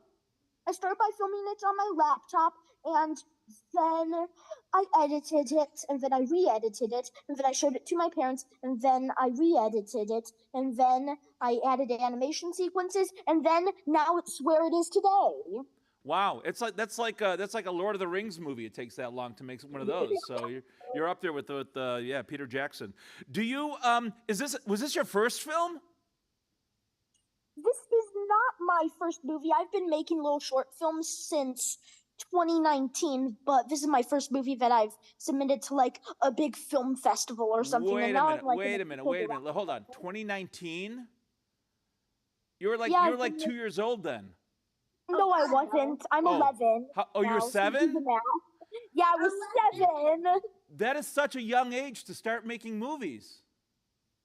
I started by filming it on my laptop, and then I edited it, and then I re-edited it, and then I showed it to my parents, and then I re-edited it, and then I added animation sequences, and then now it's where it is today. Wow, that's like a Lord of the Rings movie. It takes that long to make one of those. So you're up there with Peter Jackson. Do you was this your first film? This is not my first movie. I've been making little short films since 2019, but this is my first movie that I've submitted to like a big film festival or something. Wait and a now minute. I'm, like, Wait a minute. Hold on. 2019? You were like Yeah, you were like 2 years old then. No, I wasn't. I'm 11. You're now, so 7? now. Yeah, I was 7. That is such a young age to start making movies.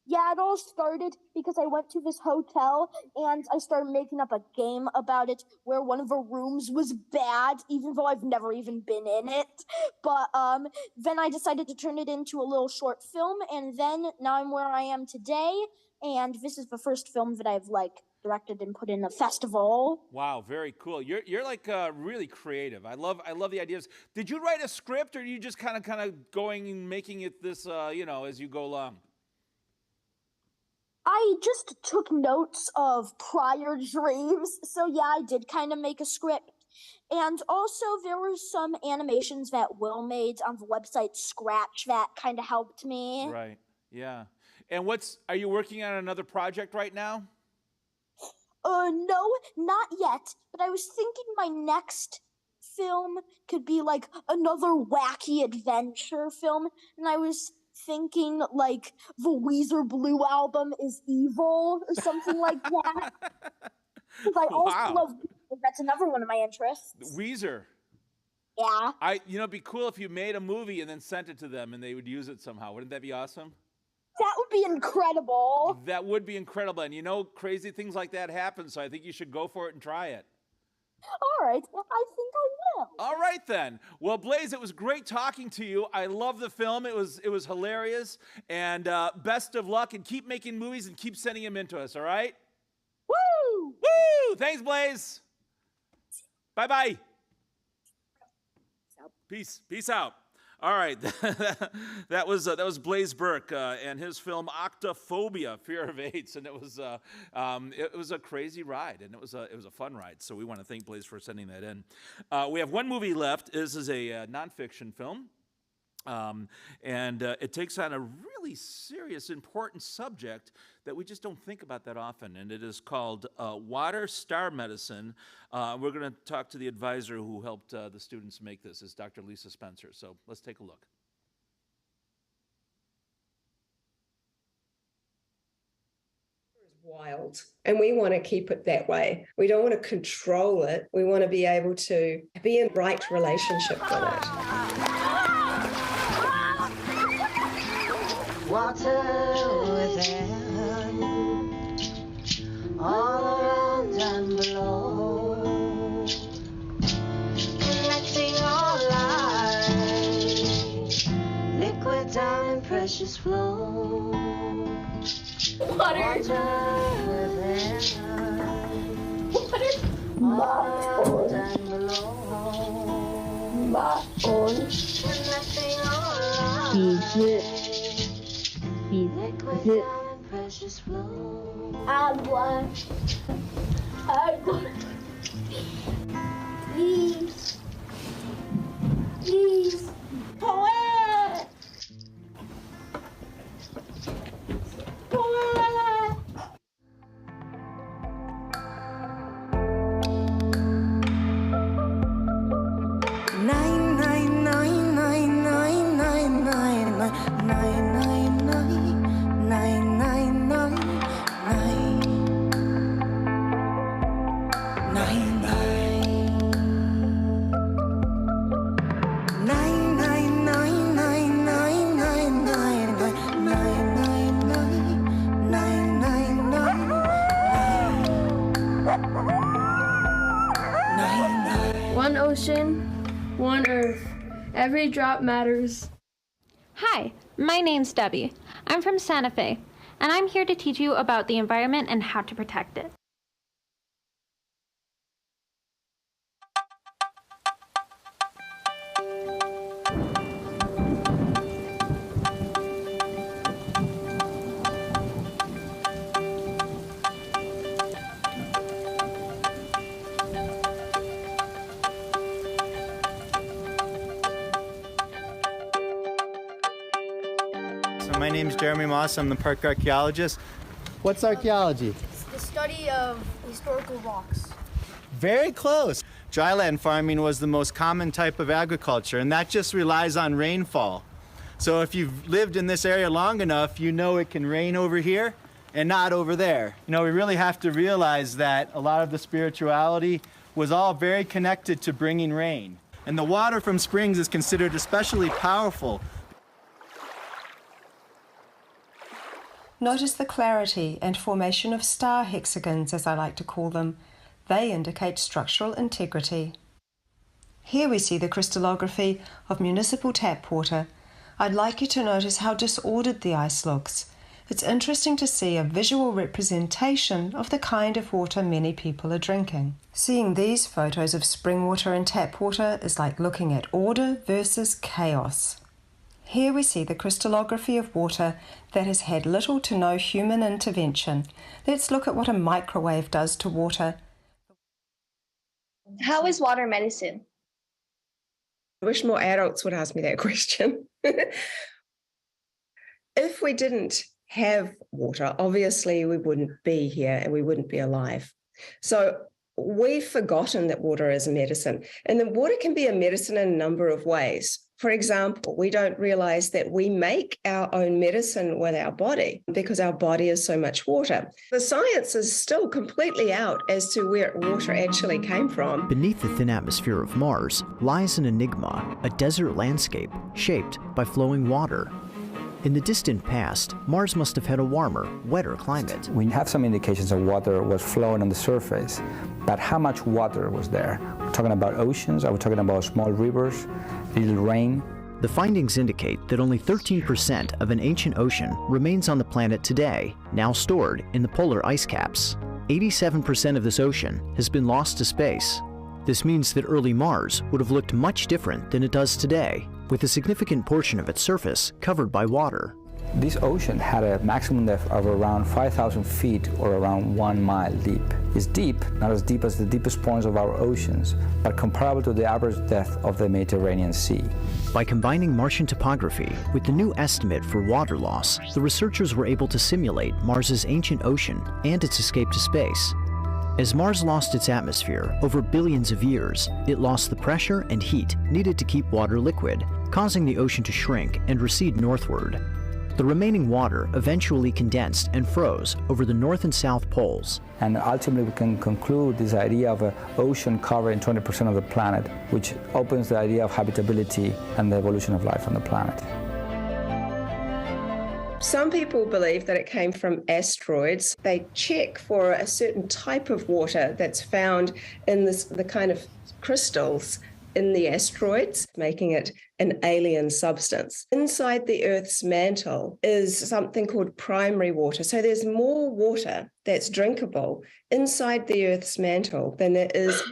Yeah, it all started because I went to this hotel and I started making up a game about it where one of the rooms was bad, even though I've never even been in it. But then I decided to turn it into a little short film, and then now I'm where I am today, and this is the first film that I've like directed and put in a festival. Wow, very cool. You're like really creative. I love the ideas. Did you write a script, or are you just kind of going and making it this as you go along? I just took notes of prior dreams, so yeah, I did kind of make a script. And also, there were some animations that Will made on the website Scratch that kind of helped me. Right, yeah. And are you working on another project right now? No, not yet, but I was thinking my next film could be like another wacky adventure film, and I was thinking like the Weezer Blue album is evil or something like that. Because I also love Weezer. That's another one of my interests. Weezer. Yeah. It'd be cool if you made a movie and then sent it to them and they would use it somehow. Wouldn't that be awesome? That would be incredible. That would be incredible. And crazy things like that happen, so I think you should go for it and try it. All right. Well, I think I will. All right, then. Well, Blaze, it was great talking to you. I love the film. It was hilarious. And best of luck, and keep making movies and keep sending them in to us, all right? Woo! Woo! Thanks, Blaze. Bye-bye. Peace. Peace out. All right, that was Blaze Burke and his film Octophobia, Fear of AIDS, and it was a crazy ride, and it was a fun ride. So we want to thank Blaze for sending that in. We have one movie left. This is a nonfiction film, and it takes on a really serious, important subject that we just don't think about that often, and it is called Water Star Medicine. We're going to talk to the advisor who helped the students make this. It's Dr. Lisa Spencer. So let's take a look. Wild, and we want to keep it that way. We don't want to control it. We want to be able to be in right relationship with it. Water within, all around and below, connecting all lives, liquid down in precious flow. Water within, all around and below, connecting all lives. Please. Please. Poet. Poet. ocean, one Earth. Every drop matters. Hi, my name's Debbie. I'm from Santa Fe, and I'm here to teach you about the environment and how to protect it. My name's Jeremy Moss. I'm the park archaeologist. What's archaeology? It's the study of historical rocks. Very close. Dryland farming was the most common type of agriculture, and that just relies on rainfall. So if you've lived in this area long enough, you know it can rain over here and not over there. You know, we really have to realize that a lot of the spirituality was all very connected to bringing rain. And the water from springs is considered especially powerful. Notice the clarity and formation of star hexagons, as I like to call them. They indicate structural integrity. Here we see the crystallography of municipal tap water. I'd like you to notice how disordered the ice looks. It's interesting to see a visual representation of the kind of water many people are drinking. Seeing these photos of spring water and tap water is like looking at order versus chaos. Here we see the crystallography of water that has had little to no human intervention. Let's look at what a microwave does to water. How is water medicine? I wish more adults would ask me that question. If we didn't have water, obviously we wouldn't be here and we wouldn't be alive. So we've forgotten that water is a medicine. And then water can be a medicine in a number of ways. For example, we don't realize that we make our own medicine with our body because our body is so much water. The science is still completely out as to where water actually came from. Beneath the thin atmosphere of Mars lies an enigma, a desert landscape shaped by flowing water. In the distant past, Mars must have had a warmer, wetter climate. We have some indications that water was flowing on the surface, but how much water was there? We're talking about oceans, are we talking about small rivers, little rain? The findings indicate that only 13% of an ancient ocean remains on the planet today, now stored in the polar ice caps. 87% of this ocean has been lost to space. This means that early Mars would have looked much different than it does today, with a significant portion of its surface covered by water. This ocean had a maximum depth of around 5,000 feet or around 1 mile deep. It's deep, not as deep as the deepest points of our oceans, but comparable to the average depth of the Mediterranean Sea. By combining Martian topography with the new estimate for water loss, the researchers were able to simulate Mars's ancient ocean and its escape to space. As Mars lost its atmosphere over billions of years, it lost the pressure and heat needed to keep water liquid, causing the ocean to shrink and recede northward. The remaining water eventually condensed and froze over the north and south poles. And ultimately we can conclude this idea of an ocean covering 20% of the planet, which opens the idea of habitability and the evolution of life on the planet. Some people believe that it came from asteroids. They check for a certain type of water that's found in the kind of crystals in the asteroids, making it an alien substance. Inside the Earth's mantle is something called primary water. So there's more water that's drinkable inside the Earth's mantle than there is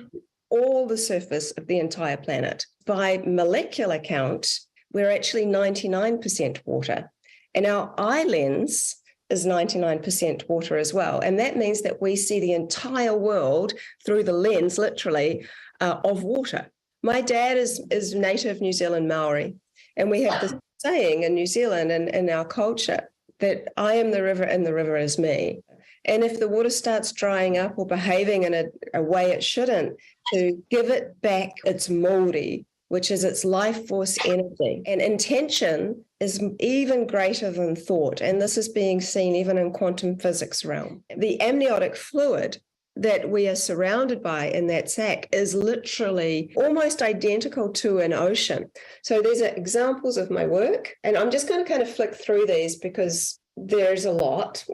all the surface of the entire planet. By molecular count, we're actually 99% water. And our eye lens is 99% water as well. And that means that we see the entire world through the lens, literally, of water. My dad is native New Zealand Maori, and we have this saying in New Zealand and in our culture that I am the river and the river is me. And if the water starts drying up or behaving in a way it shouldn't, to give it back its mauri, which is its life force energy. And intention is even greater than thought. And this is being seen even in quantum physics realm. The amniotic fluid that we are surrounded by in that sac is literally almost identical to an ocean. So these are examples of my work. And I'm just going to kind of flick through these because There's a lot,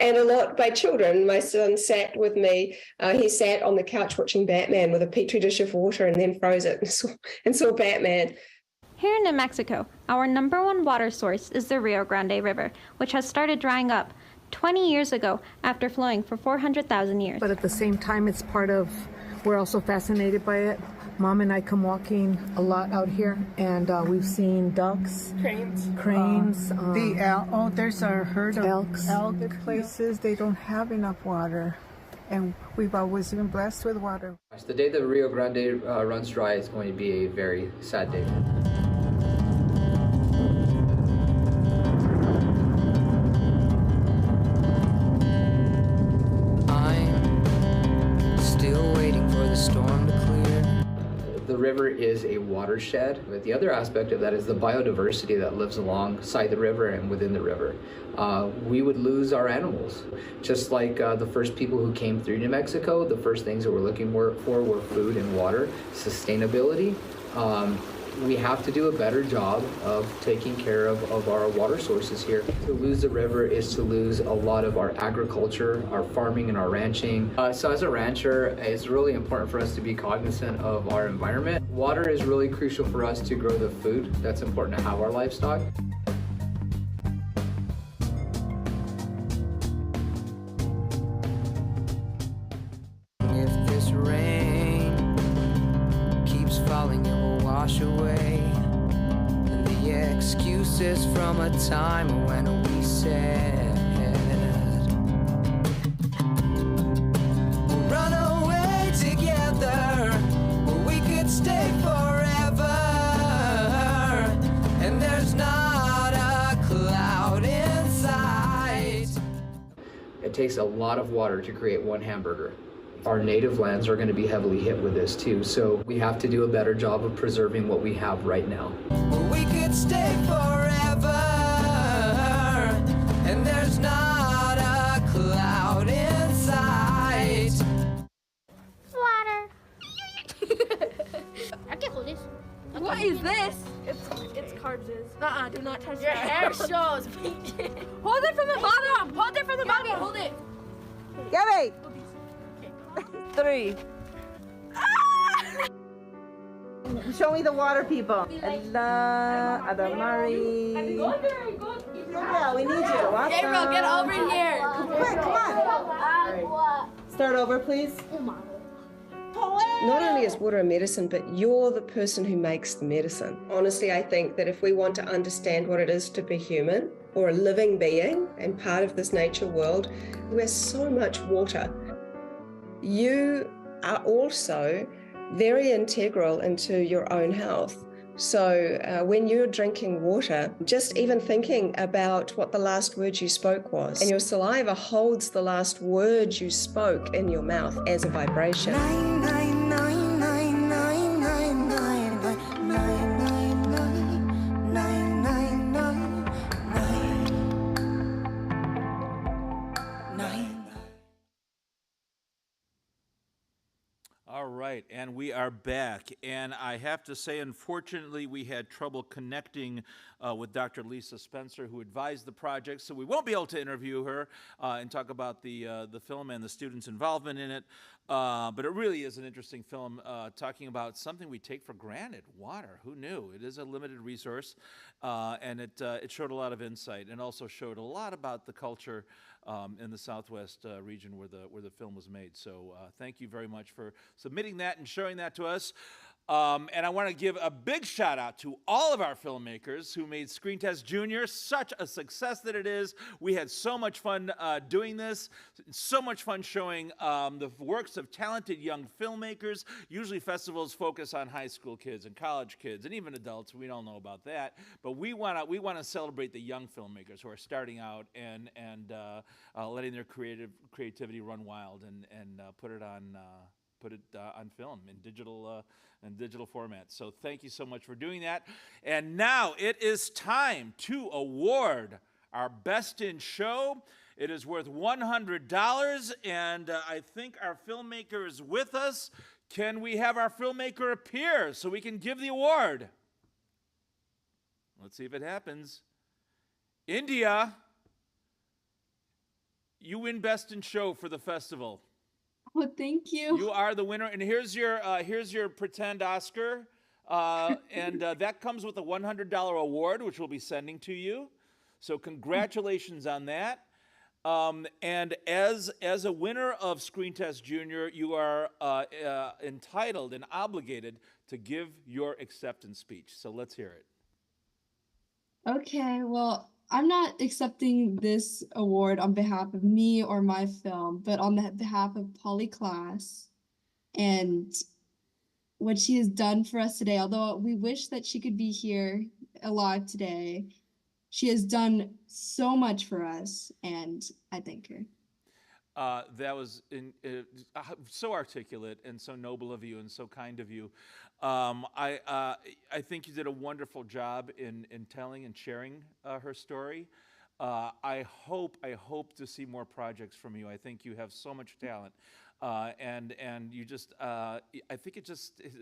and a lot by children. My son sat with me. He sat on the couch watching Batman with a petri dish of water and then froze it and saw Batman. Here in New Mexico, our #1 water source is the Rio Grande River, which has started drying up 20 years ago after flowing for 400,000 years. But at the same time, it's part of, we're also fascinated by it. Mom and I come walking a lot out here, and we've seen ducks, cranes. There's a herd of elks. elk places. They don't have enough water, and we've always been blessed with water. The day the Rio Grande runs dry is going to be a very sad day. I'm still waiting for the storm to clear. The river is a watershed, but the other aspect of that is the biodiversity that lives alongside the river and within the river. We would lose our animals. Just like the first people who came through New Mexico, the first things that we're looking for were food and water, sustainability. We have to do a better job of taking care of our water sources here. To lose the river is to lose a lot of our agriculture, our farming and our ranching. So as a rancher, it's really important for us to be cognizant of our environment. Water is really crucial for us to grow the food that's important to have our livestock. If this rain keeps falling, it will wash away and the excuses from a time when we said we'll run away together, or we could stay forever, and there's not a cloud in sight. It takes a lot of water to create one hamburger. Our native lands are going to be heavily hit with this too, so we have to do a better job of preserving what we have right now. We could stay forever, and there's not a cloud in sight. Water. I can hold this. What is this? It's Carbs'. Do not touch your hair shows. Hold it from the bottom. Hold it from the bottom. Hold it. Gabby! 3. Show me the water people. Ella, Adamari. Yeah, we need you. Awesome. Gabriel, get over here. Quick, come on. Start over, please. Not only is water a medicine, but you're the person who makes the medicine. Honestly, I think that if we want to understand what it is to be human or a living being and part of this nature world, we're so much water. You are also very integral into your own health. So when you're drinking water, just even thinking about what the last word you spoke was, and your saliva holds the last word you spoke in your mouth as a vibration. All right, and we are back. And I have to say, unfortunately, we had trouble connecting with Dr. Lisa Spencer, who advised the project, so we won't be able to interview her and talk about the film and the students' involvement in it. But it really is an interesting film talking about something we take for granted, water. Who knew? It is a limited resource, and it showed a lot of insight and also showed a lot about the culture in the Southwest region where the film was made. So thank you very much for submitting that and showing that to us. And I want to give a big shout out to all of our filmmakers who made Screen Test Junior such a success that it is. We had so much fun doing this, so much fun showing the works of talented young filmmakers. Usually festivals focus on high school kids and college kids and even adults. We don't know about that, but we want to celebrate the young filmmakers who are starting out and letting their creativity run wild and put it on film in digital format. So thank you so much for doing that. And now it is time to award our Best in Show. It is worth $100, and I think our filmmaker is with us. Can we have our filmmaker appear so we can give the award? Let's see if it happens. India, You win Best in Show for the festival. Well, thank you. You are the winner, and here's your pretend Oscar, and that comes with a $100 award, which we'll be sending to you. So congratulations on that. And as a winner of Screen Test Junior, you are entitled and obligated to give your acceptance speech. So let's hear it. Okay, well, I'm not accepting this award on behalf of me or my film, but on the behalf of Polly Klaas and what she has done for us today. Although we wish that she could be here alive today, she has done so much for us, and I thank her. That was so articulate and so noble of you and so kind of you. I think you did a wonderful job in telling and sharing her story. I hope to see more projects from you. I think you have so much talent, and you just I think it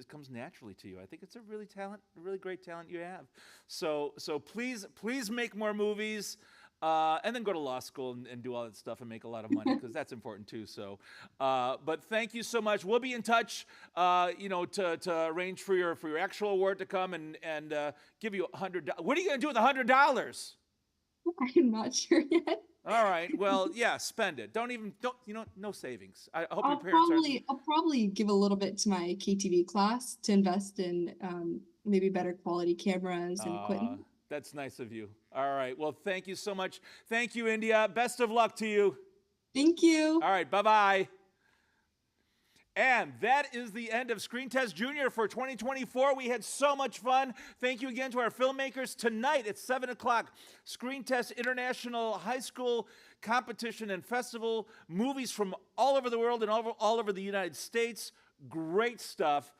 comes naturally to you. I think it's a really great talent you have. So please make more movies. And then go to law school and do all that stuff and make a lot of money, because that's important too. So, but thank you so much. We'll be in touch, to arrange for your actual award to come and give you $100. What are you going to do with $100? I'm not sure yet. All right. Well, yeah, spend it. No savings. I hope your parents I'll probably give a little bit to my KTV class to invest in maybe better quality cameras and equipment. That's nice of you. All right. Well, thank you so much. Thank you, India. Best of luck to you. Thank you. All right. Bye-bye. And that is the end of Screen Test Junior for 2024. We had so much fun. Thank you again to our filmmakers. Tonight at 7 o'clock, Screen Test International High School Competition and Festival. Movies from all over the world and all over the United States. Great stuff.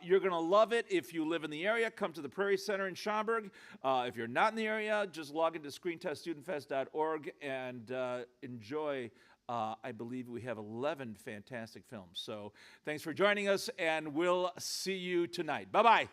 You're going to love it. If you live in the area, come to the Prairie Center in Schaumburg. If you're not in the area, just log into screenteststudentfest.org and enjoy. I believe we have 11 fantastic films. So thanks for joining us, and we'll see you tonight. Bye-bye.